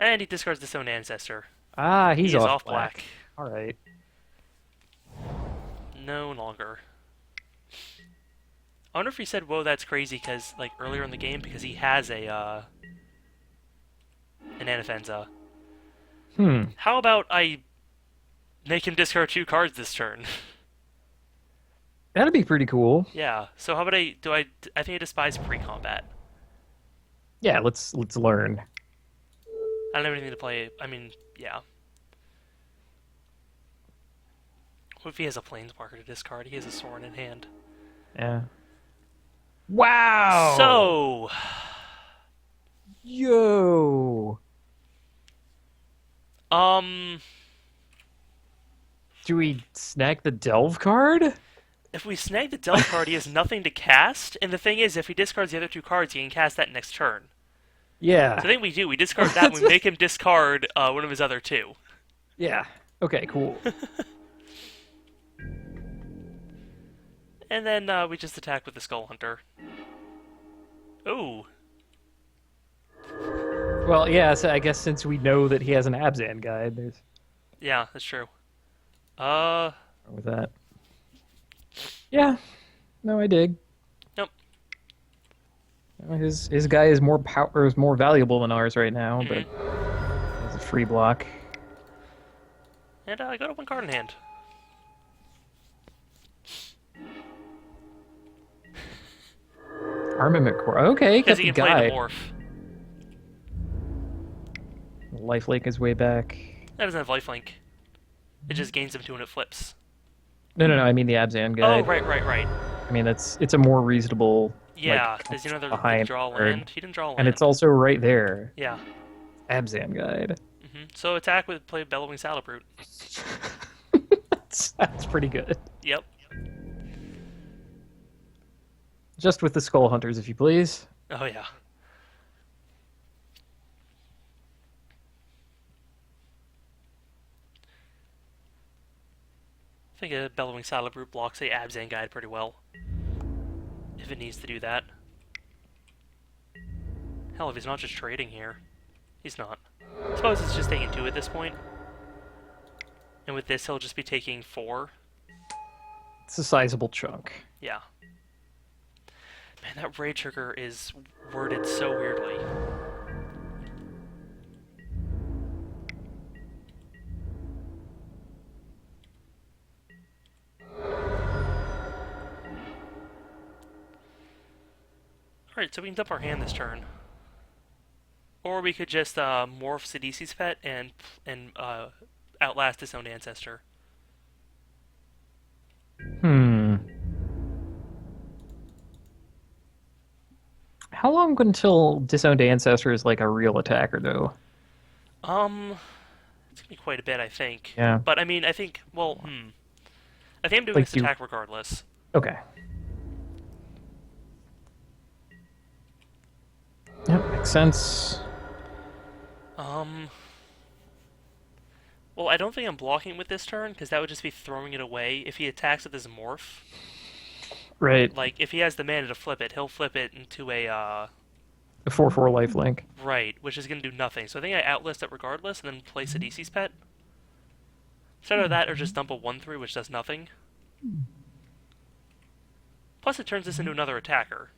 And he discards his own Ancestor. Ah, he's He is off black. All right. No longer. I wonder if he said, "Whoa, that's crazy," because like earlier in the game, because he has a an Anafenza. How about I make him discard 2 cards this turn? That'd be pretty cool. Yeah. So how about I think I despise pre-combat. Yeah, let's learn. I don't have anything to play. I mean, yeah. What if he has a Planeswalker to discard? He has a Sorin in hand. Yeah. Wow. So, Yo. Do we snag the Delve card? if we snag the Delve card, he has nothing to cast. And the thing is, if he discards the other 2 cards, he can cast that next turn. Yeah. So I think we do. We discard that and we make him discard one of his other 2. Yeah. Okay, cool. And then we just attack with the Skull Hunter. Ooh. Well, yeah, so I guess since we know that he has an Abzan guide, there's Yeah, that's true. Uh, wrong with that. Yeah, no, I dig. nope. His guy is more is more valuable than ours right now, but Mhm. it's a free block. And I got a 1 card in hand. Armament core. Okay, Because got he the can play the guide. morph. Lifelink is way back. That doesn't have lifelink. It just gains him 2 when it flips. No. I mean the Abzan Oh, guide. right. I mean it's a more reasonable. Yeah, like, does he know did he behind draw a card. land? He didn't draw a land. And it's also right there. Yeah. Abzan guide. So attack with play Bellowing Saddlebrute. That's pretty good. Yep. Just with the Skull Hunters, if you please. Oh, yeah. I think a Bellowing Saddlebrute blocks a Abzan guide pretty well. If it needs to do that. Hell, if he's not just trading here. He's not. I suppose it's just taking 2 at this point. And with this, he'll just be taking 4. It's a sizable chunk. Yeah. Man, that Ray trigger is worded so weirdly. Alright, so we can dump our hand this turn. Or we could just morph Sidisi's pet and outlast his own ancestor. How long until Disowned Ancestor is like a real attacker, though? It's gonna be quite a bit, I think. Yeah. But I mean, I think, well, I think I'm doing Like this attack regardless. Okay. Yep, makes sense. Well, I don't think I'm blocking with this turn, because that would just be throwing it away. If he attacks with his morph, Right. like, if he has the mana to flip it, he'll flip it into a, A 4/4 lifelink. right, which is going to do nothing. So I think I outlist it regardless, and then play Sidisi's pet. Instead of that, or just dump a 1/3, which does nothing. Plus, it turns this into another attacker.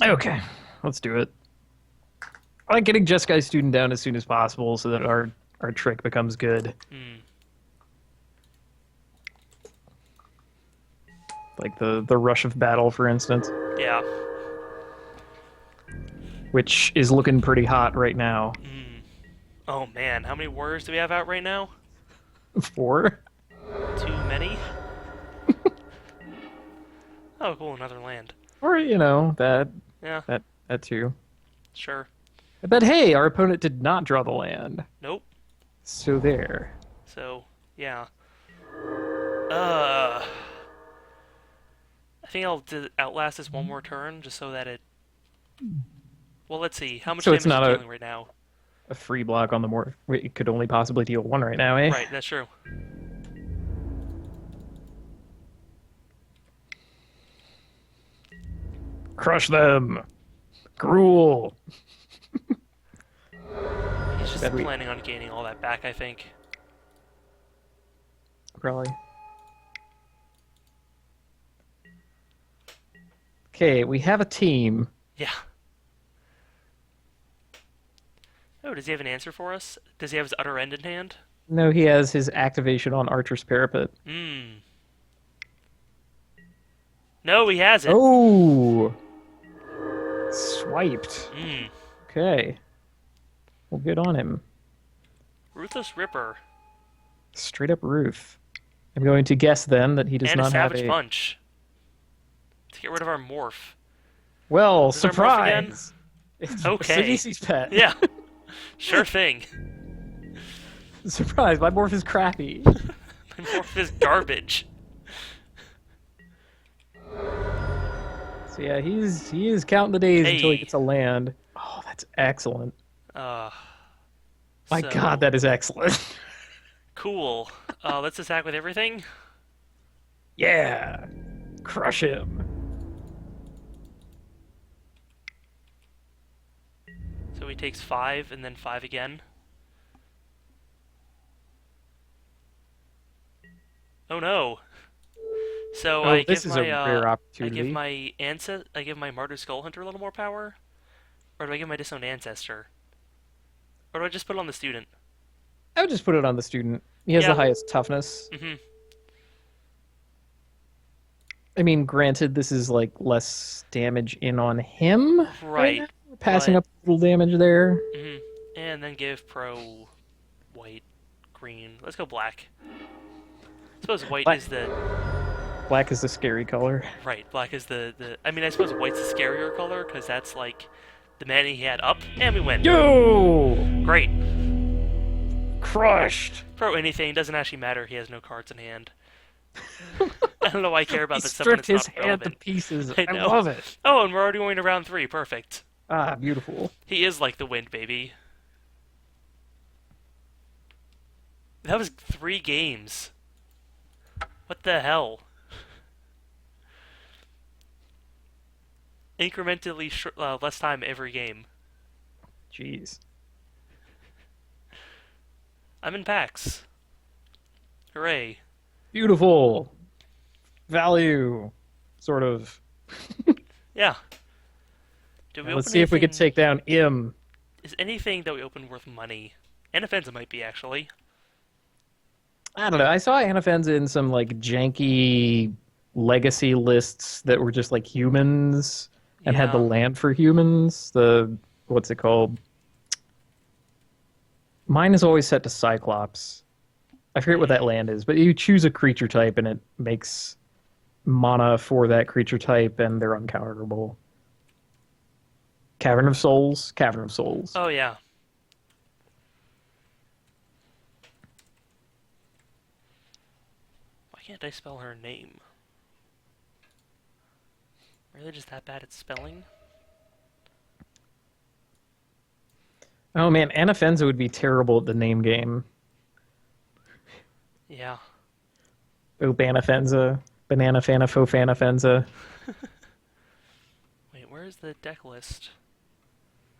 Okay, let's do it. I like getting Jeskai Student down as soon as possible so that our trick becomes good. Like the rush of battle, for instance, Yeah. which is looking pretty hot right now. Oh man, how many warriors do we have out right now? 4? Too many? Oh, cool, another land. Or, that Yeah, that too. sure. But hey, our opponent did not draw the land. Nope. So there. So, yeah. I think I'll outlast this one more turn, just so that it... Well, let's see. How much So damage it's is not it a- dealing right now? A free block on the more. Wait, it could only possibly deal 1 right now, eh? Right, that's true. Crush them! Gruel! He's just Bet we- planning on gaining all that back, I think. Probably. Okay, we have a team. Yeah. Oh, does he have an answer for us? Does he have his utter end in hand? No, he has his activation on Archer's Parapet. No, he has it. Oh! Swiped. Mm. Okay. Well, good on him. Ruthless Ripper. Straight up roof. I'm going to guess then that he does And a not have Savage a. Punch. To get rid of our morph. Well, Is there morph again? surprise! It's Okay. Sidisi's pet. Yeah. Sure thing. Surprise! My morph is crappy. My morph is garbage. So yeah, he is counting the days until he Hey. gets a land. Oh, that's excellent. Uh, My so, God, that is excellent. Cool. Let's attack with everything. Yeah, crush him. So he takes 5 and then 5 again. Oh no. So Oh, this is a rare I give opportunity. my Mardu Skull Hunter a little more power, or do I give my Disowned Ancestor, or do I just put it on the student? I would just put it on the student. He has the Yeah. highest toughness. Mhm. I mean, granted, this is like less damage in on him right now. Right, We're passing but up a little damage there. mhm. And then give Pro white, green. Let's go black. I suppose white Black, is the black is the scary color. right. Black is the. I mean, I suppose white's the scarier color because that's like the mana he had up, and we win. Yo! Great. Crushed! Pro anything doesn't actually matter. He has no cards in hand. I don't know why I care He about this stuff when stripped it's his not hand to relevant. pieces. I I know. love it. Oh, and we're already going to round 3. Perfect. Ah, beautiful. He is like the wind, baby. That was 3 games. What the hell? Incrementally less time every game. Jeez. I'm in packs. Hooray. Beautiful. Value. Sort of. Yeah. Did we Now, let's open see if we could anything? take down Im. Is anything that we open worth money? Anafenza might be, actually. I don't know. I saw Anafenza in some like janky legacy lists that were just like humans and had the Yeah. land for humans. The what's it called? Mine is always set to Cyclops. I forget what that land is, but you choose a creature type and it makes mana for that creature type and they're uncounterable. Cavern of Souls, Cavern of Souls. Oh, yeah. Why can't I spell her name? Really just that bad at spelling? Oh man, Anafenza would be terrible at the name game. Yeah. Oh, Banafenza, Banana Fanafo Fanafenza. Wait, where is the deck list?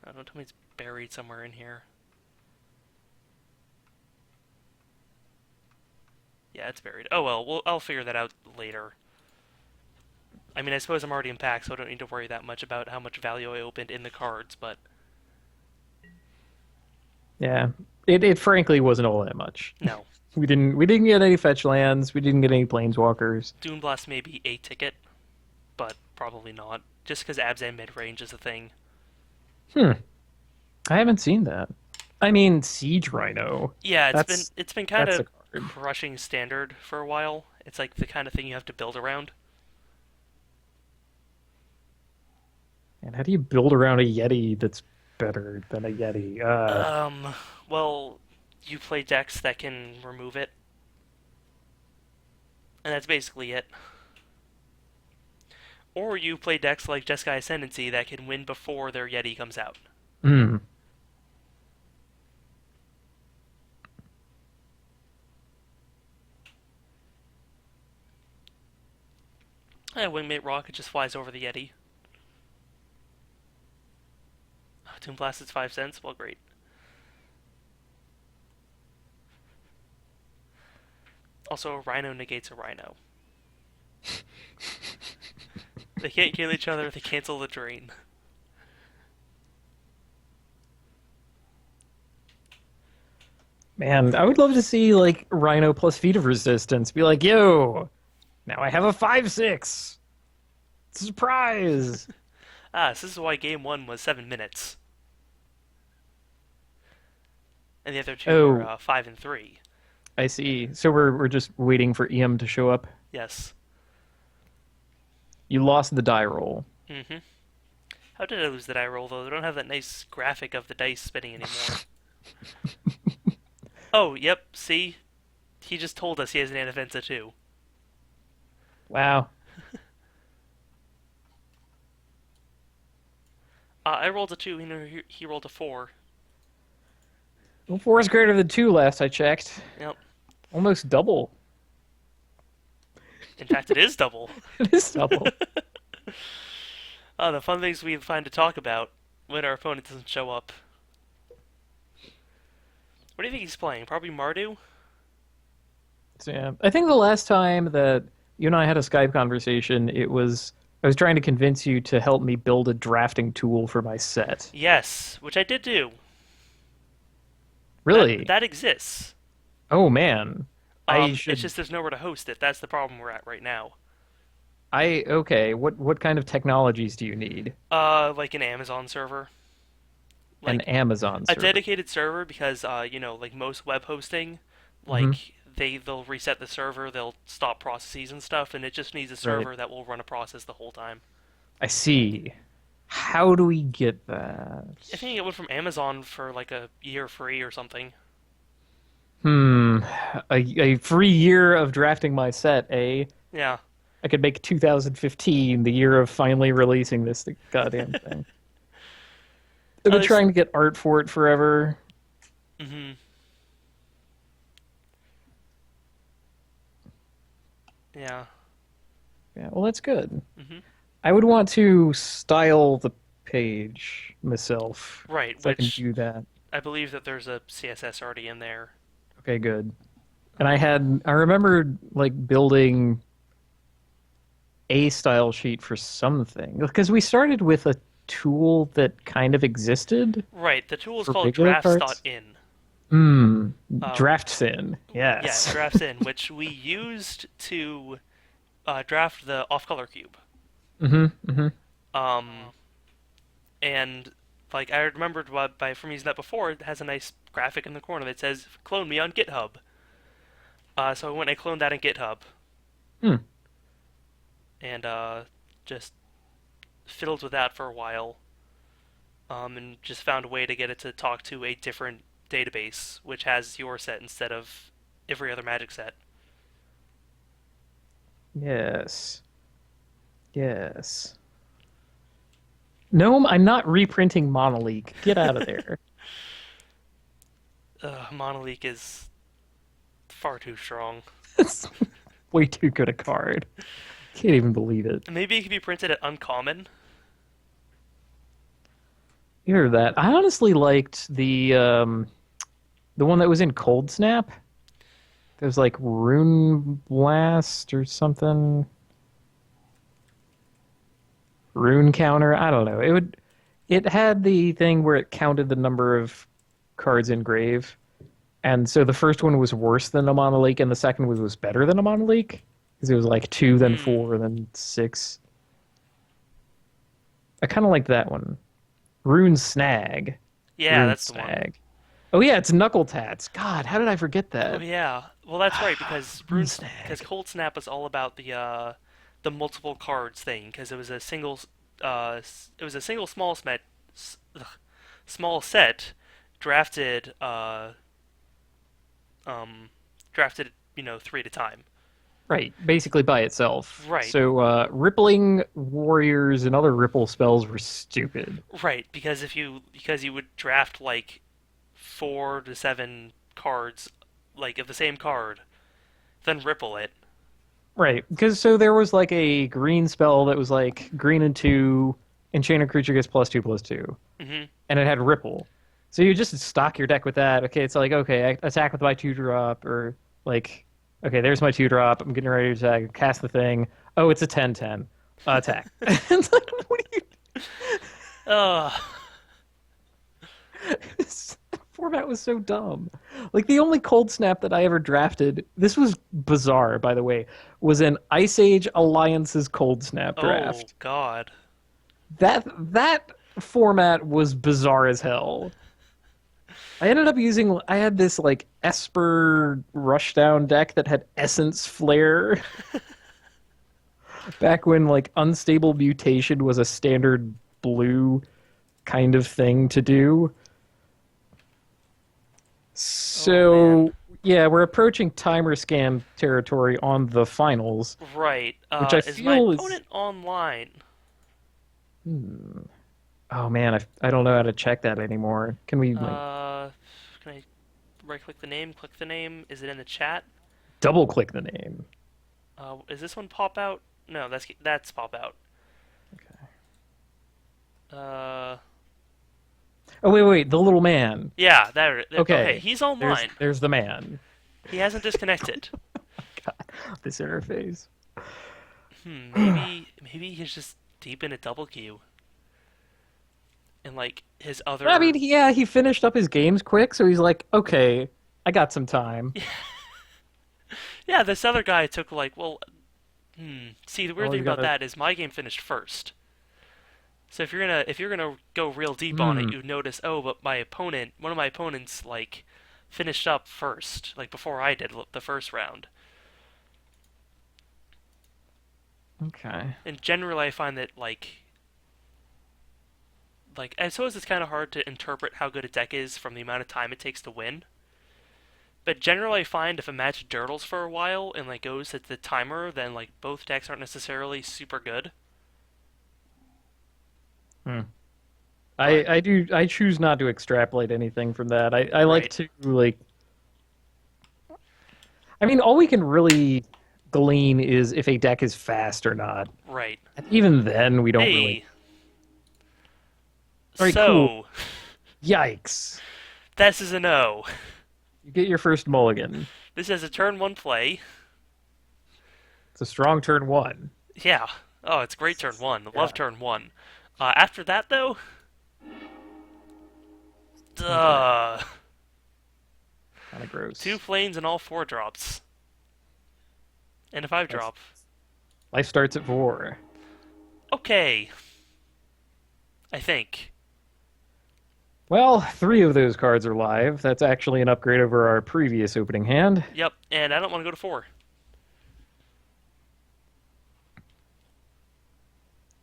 Oh, don't tell me it's buried somewhere in here. Yeah, it's buried. Oh well, I'll figure that out later. I mean, I suppose I'm already in pack, so I don't need to worry that much about how much value I opened in the cards, but Yeah, it frankly wasn't all that much. no. We didn't get any fetch lands. We didn't get any planeswalkers. Dune Blast may be a ticket, but probably not. Just because Abzan mid-range is a thing. Hmm. I haven't seen that. I mean, Siege Rhino. Yeah, That's it's been kind that's a of card. crushing standard for a while. It's like the kind of thing you have to build around. And how do you build around a Yeti that's better than a Yeti? Well, you play decks that can remove it, and that's basically it. Or you play decks like Jeskai Ascendancy that can win before their Yeti comes out. Hmm. Wingmate Rocket just flies over the Yeti. Toon Blast is 5 cents. Well, great. Also, a Rhino negates a Rhino. They can't kill each other, they cancel the drain. Man, I would love to see like Rhino plus feat of resistance. Be like, yo, now I have a 5/6. Surprise! Ah, so this is why game 1 was 7 minutes. And the other two were Oh, 5 and 3. I see. So we're just waiting for Em to show up. Yes. You lost the die roll. Mm-hmm. How did I lose the die roll, though? They don't have that nice graphic of the dice spinning anymore. Oh, yep, see? He just told us he has an Anafenza too. Wow. I rolled a 2, he rolled a 4. Well, 4 is greater than 2 last I checked. Yep. Almost double. In fact, it is double. It is double. The fun things we find to talk about when our opponent doesn't show up. What do you think he's playing? Probably Mardu? So, yeah, I think the last time that you and I had a Skype conversation, it was I was trying to convince you to help me build a drafting tool for my set. Yes, which I did do. That Really? that exists. Oh man. I It's should just there's nowhere to host it. That's the problem we're at right now. I okay, what kind of technologies do you need? Like an Amazon server, An like Amazon a server. dedicated server, because like most web hosting, Hmm. like they'll reset the server, they'll stop processes and stuff, and it just needs a Right. server that will run a process the whole time. I see. How do we get that? I think it went from Amazon for like a year free or something. Hmm. A free year of drafting my set, eh? Yeah. I could make 2015 the year of finally releasing this goddamn thing. I've At been least. trying to get art for it forever. Mhm. Yeah. Yeah, well, that's good. Mhm. I would want to style the page myself, Right. so I can Which do that. I believe that there's a CSS already in there. Okay, good. And Um. I remember like building a style sheet for something because we started with a tool that kind of existed Right. The tool is for called regular cards. drafts.in. Hmm. Um. Draftsin. Yeah, Yes. drafts in, which we used to draft the off-color cube. Hmm. Hmm. Um, and like I remembered from using that before, it has a nice graphic in the corner that says "Clone me on GitHub." So I went and I cloned that in GitHub Hmm. and just fiddled with that for a while, and just found a way to get it to talk to a different database, which has your set instead of every other Magic set. Yes. Yes. No, I'm not reprinting Monolith. Get out of there. Monolith is far too strong. That's way too good a card. Can't even believe it. Maybe it could be printed at uncommon. Either that. I honestly liked the one that was in Cold Snap. There's like Rune Blast or something. Rune Counter. I don't know. It had the thing where it counted the number of cards in grave. And so the first one was worse than a Monolith, and the second one was better than a Monolith. Because it was like two, then Hmm. four, then six. I kind of liked that one. Rune Snag. Yeah, Rune that's the one. Snag. Oh yeah, it's Knuckle Tats. God, how did I forget Oh that? yeah. Well, that's right because Rune because Snag. Cold Snap was all about the multiple cards thing because it was a single small set drafted um drafted three at a time. Right, basically by itself. Right. So rippling warriors and other ripple spells were stupid. Right, because you would draft like 4 to 7 cards like of the same card, then ripple it. Right, because so there was like a green spell that was like green and two, enchanted creature gets +2/+2, Mhm. and it had ripple. So you just stock your deck with that. Okay, it's like okay, I attack with my 2 drop, or like okay, there's my 2 drop. I'm getting ready to attack, cast the thing. Oh, it's a 10/10. Attack. It's like, what do Uh this format was so dumb. Like the only cold snap that I ever drafted, this was bizarre, by the way, was an Ice Age Alliance's cold snap oh draft. God. That format was bizarre as hell. I ended up using I had this like Esper Rushdown deck that had Essence Flare back when like Unstable Mutation was a standard blue kind of thing to do. Oh man. So yeah, we're approaching timer scan territory on the finals, Right. which I Is my feel is. opponent online? Hmm. Oh man, I don't know how to check that anymore. Can we like? Can I right click the name? Click the name. Is it in the chat? Double click the name. Is this one pop out? No, that's pop out. Okay. Uh, Oh wait, the little man. yeah, okay, Okay, he's online. there's the man. He hasn't disconnected. This interface. Maybe he's just deep in a double queue. And like his I other mean, yeah, he finished up his games quick, so he's like, okay, I got some time. Yeah, this other guy took like, well, see, the weird Oh, thing you about gotta. that is my game finished first. So if you're gonna go real deep on it, Hmm. you notice, oh, but one of my opponents like finished up first, like before I did the first round. Okay. And generally, I find that like I suppose it's kind of hard to interpret how good a deck is from the amount of time it takes to win. But generally, I find if a match dirtles for a while and like goes at the timer, then like both decks aren't necessarily super good. Hmm. But I choose not to extrapolate anything from that. I like right, to like. I mean, all we can really glean is if a deck is fast or not. right. And even then, we don't really. Hey, All right, cool. so Yikes! this is a no. You get your first mulligan. This is a turn one play. It's a strong turn one. Yeah. Oh, it's great turn one. I Yeah. love turn one. After that though, Okay. duh. Kind of Two gross. planes and all four drops. And a five Life, drop. life starts at 4. Okay. I think. Well, 3 of those cards are live. That's actually an upgrade over our previous opening hand. Yep, and I don't want to go to four.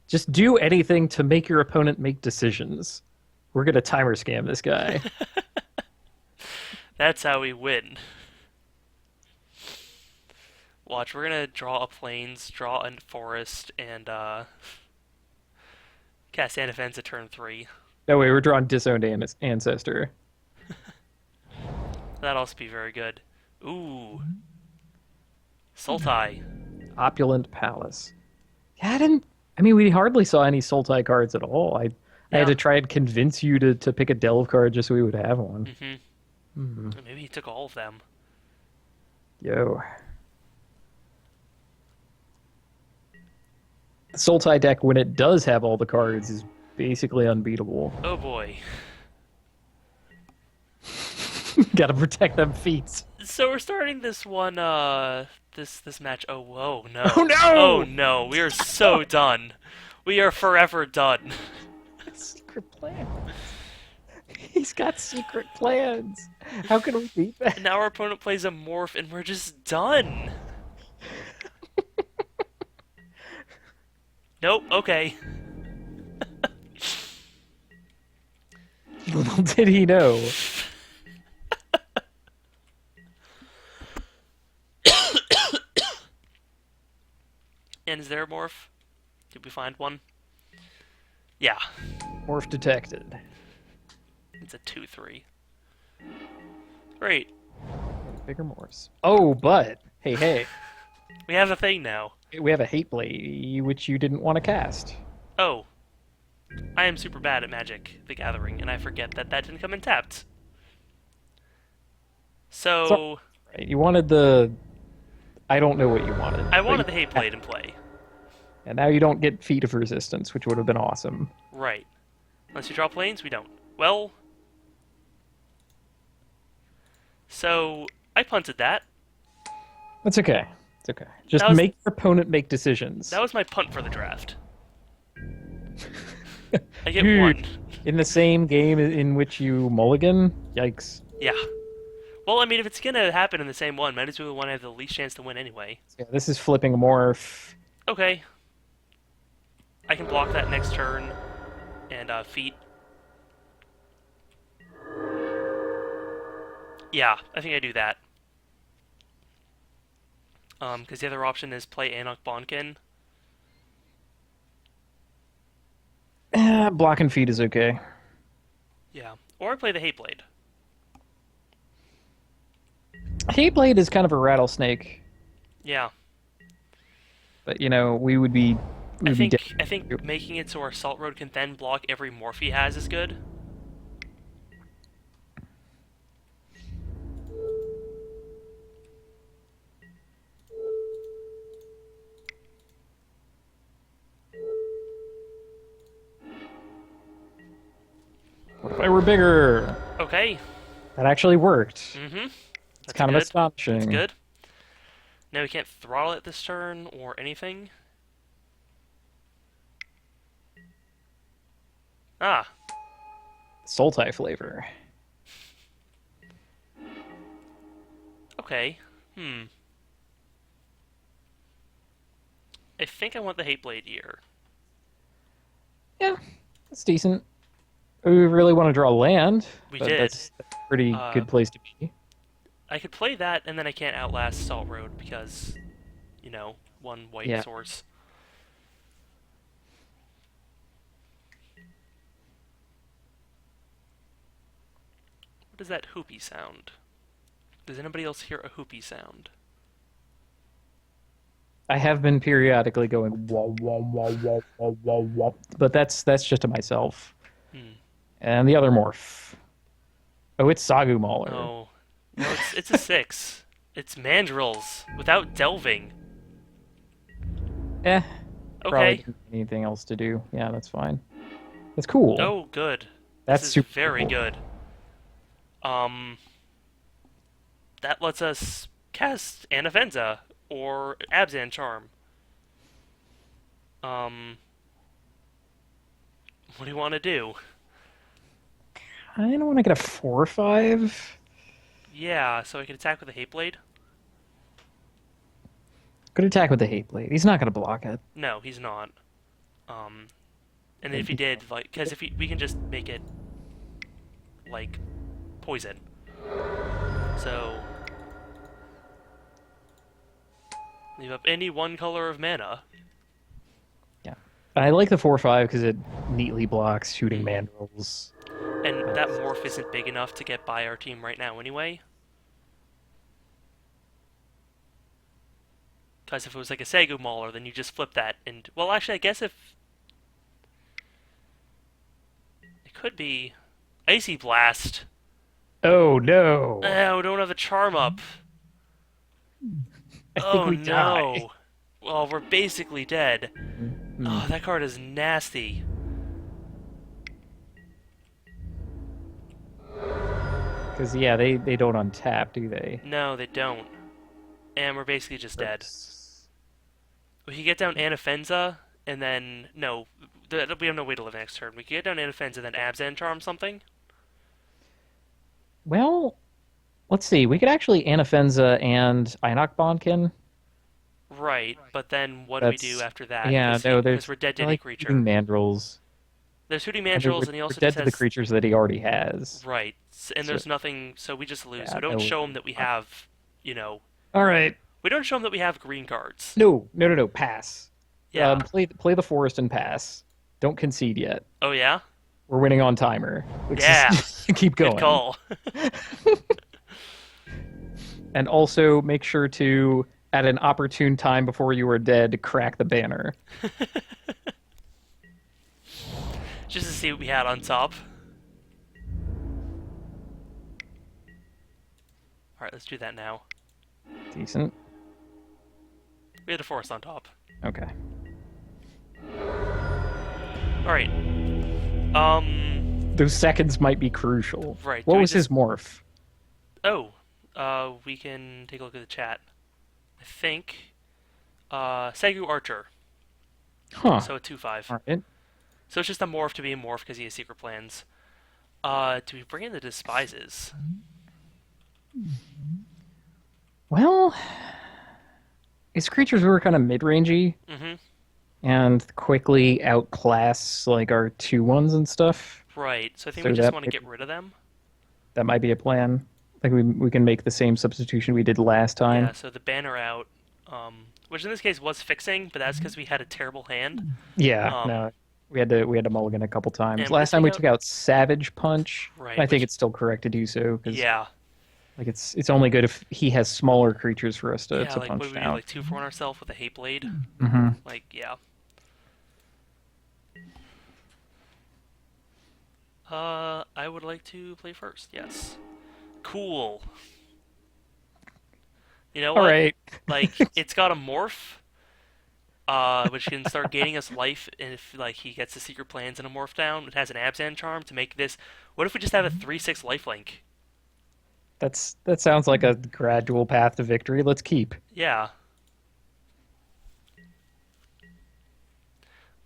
Just do anything to make your opponent make decisions. We're gonna timer scam this guy. That's how we win. Watch, we're gonna draw a plains, draw a forest, and cast Sand Defense at turn three. No way, we're drawing disowned ancestor. That'd also be very good. Ooh. Sultai. Opulent Palace. Yeah, I didn't. I mean, we hardly saw any Sultai cards at all. I had Yeah. to try and convince you to pick a Delve card just so we would have one. Hmm. Maybe he took all of them. Yo. The Sultai deck, when it does have all the cards, is basically unbeatable. Oh boy. Gotta protect them feet. So we're starting this one, this match. Oh, whoa, no. Oh no! Oh no, we are so done. We are forever done. Secret plan. He's got secret plans. How can we beat that? And now our opponent plays a morph, and we're just done. Nope. Okay. Little did he know. And is there a morph? Did we find one? Yeah. Morph detected. It's a 2/3. Great. Bigger morphs. Oh, but hey, We have a thing now. we have a hate blade which you didn't want to cast. Oh. I am super bad at Magic the Gathering, and I forget that that didn't come in tapped. So, Right? You wanted the. I don't know what you wanted. I but wanted the you- Hate Blade in play. And now you don't get Feet of Resistance, which would have been awesome. Right. Unless you draw planes, we don't. Well, so I punted that. That's okay. It's okay. Just That was- make your opponent make decisions. That was my punt for the draft. I get Dude. one. In the same game in which you mulligan? Yikes. Yeah. Well, I mean, if it's gonna happen in the same one, might as well want to have the least chance to win anyway. Yeah, this is flipping a morph. Okay. I can block that next turn, and feet. Yeah, I think I do that. Because the other option is play Anok Bonkin. Block and feed is okay. Yeah. Or I play the Hate Blade. Heyblade is kind of a rattlesnake, Yeah. but you know, we I would be dead. think I think making it so our Salt Road can then block every morph he has is good. What if I were bigger? Okay. That actually worked. Mm-hmm. It's That's kind of good. That's astonishing. good. Now we can't throttle it this turn or anything. Ah, Sultai flavor. okay. Hmm. I think I want the Hate Blade here. Yeah, it's decent. We really want to draw land, We but did. that's a pretty Uh, good place to be. I could play that, and then I can't outlast Salt Road because, you know, one white Yeah. source. What is that hoopy sound? Does anybody else hear a hoopy sound? I have been periodically going wah wah wah wah wah wah wah, but that's just to myself. Hmm. And the other morph. Oh, it's Sagu Mauler. Oh, well, it's a 6. It's mandrills without delving. Eh, probably Okay. didn't have anything else to do. Yeah, that's fine. That's cool. Oh, good. This That's is super very cool. good. Um, that lets us cast Anafenza or Abzan Charm. Um, what do you want to do? I don't want to get a 4/5. Yeah, so I can attack with a Hate Blade? Good attack with the hate blade. He's not going to block it. No, he's not. Um, and Okay, if he did, like, because if we can just make it like poison. So leave up any one color of mana. yeah. I like the 4/5 because it neatly blocks shooting mandrels. And that morph isn't big enough to get by our team right now anyway. Because if it was like a Segu Mauler, then you just flip that and... Well, actually, I guess if... It could be... Icy Blast. Oh no! Oh, we don't have a Charm up. I think Oh we die. no. Well, we're basically dead. Hmm. Oh, that card is nasty. Because yeah, they don't untap, do they? No, they don't. And we're basically just dead. Oops. We could get down Anafenza, and then... No, we have no way to live next turn. We could get down Anafenza, then Abzan Charm something. Well, let's see. We could actually Anafenza and Einok Bonkin. Right, but then what do we do That's after that? yeah. No, Because there's we're dead to I any like shooting creature. mandrels. There's Hooting I mean, Mandrills, and he we're also dead just to the has... creatures that he already has. Right, and So there's nothing, so we just lose. yeah, So don't no. show him that we have, All right. we don't show him that we have green cards. No, no, no, no. Pass. Yeah. Play the forest and pass. Don't concede yet. Oh yeah? We're winning on timer. Let's Yeah. just keep Good going. call. And also make sure to, at an opportune time before you are dead, crack the banner. Just to see what we had on top. Alright, let's do that now. Decent. We had a forest on top. Okay. Alright. Those seconds might be crucial. Right. What Do we was his just... morph? Oh. We can take a look at the chat. I think... Segu Archer. Huh. So a 2/5. All right. So it's just a morph to be a morph because he has secret plans. Do we bring in the Despises? Well, his creatures were kind of mid-rangey Mm-hmm. and quickly outclass like our 2/1s and stuff. Right. So I think So we just that want to get rid of them. that might be a plan. I think we can make the same substitution we did last time. Yeah, so the banner out, which in this case was fixing, but that's because we had a terrible hand. Yeah, Um, no, we had to mulligan a couple times. and Last time we out, took out Savage Punch. right, I think which- it's still correct to do so because Yeah, Like it's only good if he has smaller creatures for us Yeah, to like what punch would we do? down. Like 2 for 1 ourselves with a hate blade? Hmm. Like, yeah. I would like to play first. Yes. Cool. You know All what? right. Like, it's got a morph, which can start gaining us life if like he gets the secret plans in a morph down. It has an Abzan charm to make this. What if we just have a 3/6 lifelink? That sounds like a gradual path to victory. Let's keep. Yeah.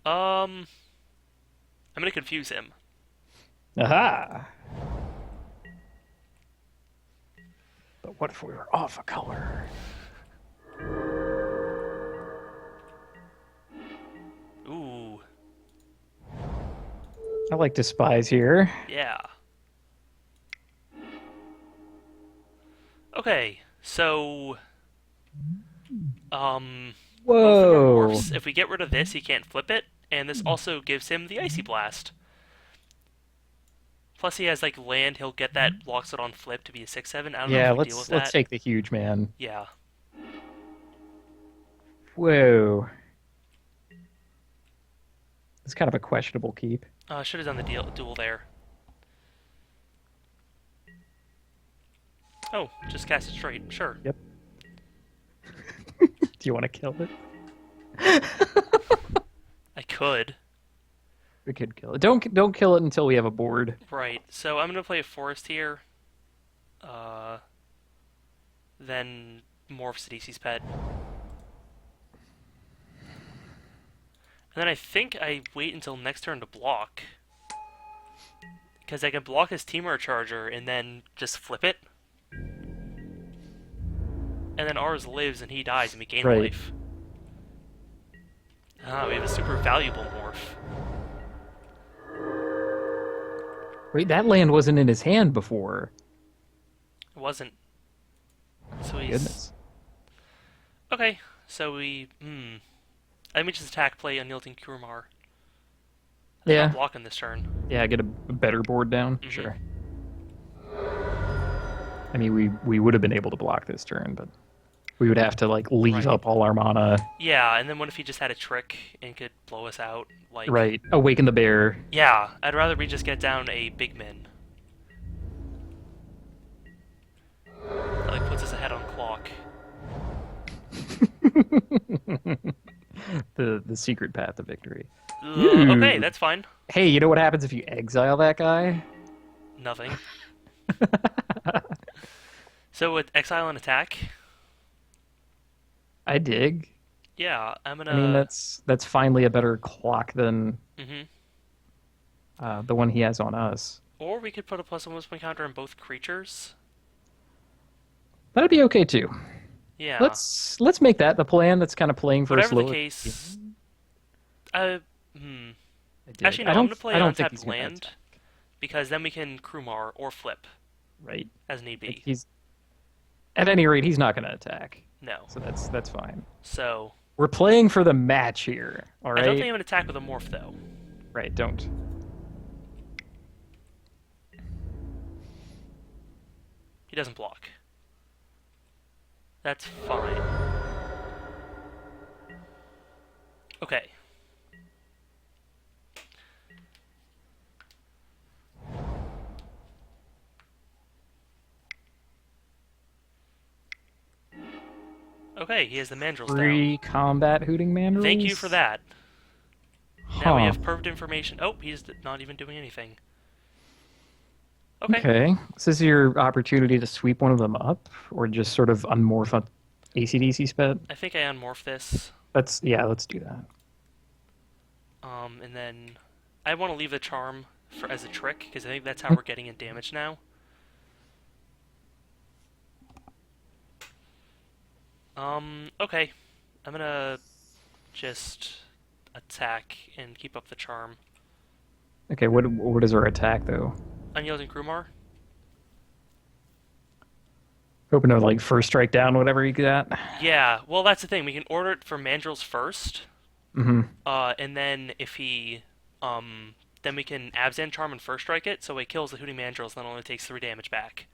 Um, I'm gonna confuse him. Aha! But what if we were off a color? Ooh, I like Despise here. yeah. Okay, so both of our Whoa! morphs. If we get rid of this, he can't flip it, and this also gives him the Icy Blast. Plus, he has like land. He'll get that blocks it on flip to be a 6/7. I don't know Yeah, if we deal with let's that. take the huge man. Yeah. Whoa. It's kind of a questionable keep. Should have done the duel there. Oh, just cast it straight. Sure. Yep. Do you want to kill it? I could. We could kill it. Don't kill it until we have a board. Right. So I'm gonna play a forest here. Uh, then morph Sidisi's pet. And then I think I wait until next turn to block. Because I can block his Temur Charger and then just flip it. And then ours lives and he dies and we gain Right. life. Ah, we have a super valuable morph. Wait, that land wasn't in his hand before. It wasn't. So he's... Goodness. Okay, so we... Let me just attack play Unyielding Kurmar. I'm Yeah. not blocking this turn. Yeah, get a better board down. Mhm. Sure. I mean, we would have been able to block this turn, but we would have to like leave Right. up all our mana. Yeah, and then what if he just had a trick and could blow us out? Like, Right. Awaken the bear. Yeah, I'd rather we just get down a big min. That like puts us ahead on clock. The secret path to victory. Okay, that's fine. Hey, you know what happens if you exile that guy? Nothing. So with exile and attack, I dig. yeah, I'm gonna. I mean, that's finally a better clock than Mhm. the one he has on us. Or we could put a +1/+1 counter on both creatures. That'd be okay too. Yeah. Let's make that the plan. That's kind of playing for Whatever us the lower. case. I dig. Actually, no. I I'm don't. gonna play I an don't think untapped he's gonna land attack. because then we can Krumar or flip Right. as need Like, be. he's at any rate he's not gonna attack. No. So that's fine. So We're playing for the match here. All I don't think right. I'm gonna attack with a morph though. Right. Don't. He doesn't block. That's fine. Okay. Okay, he has the mandrels down. Free combat hooting mandrels. Thank you for that. Now we Huh. have perfect information. Oh, he's not even doing anything. Okay. Okay. Is this your opportunity to sweep one of them up, or just sort of unmorph a ACDC sped? I think I unmorph this. Yeah. Let's do that. And then I want to leave the charm as a trick because I think that's how we're getting in damage now. Okay. I'm gonna just attack and keep up the charm. Okay. What is our attack though? Unyielding Krumar? Hoping to like first strike down whatever you got. Yeah, well that's the thing. We can order it for Mandrels first. Mm-hmm. And then if he then we can Abzan Charm and first strike it, so it kills the Hooting Mandrels and then only takes 3 damage back.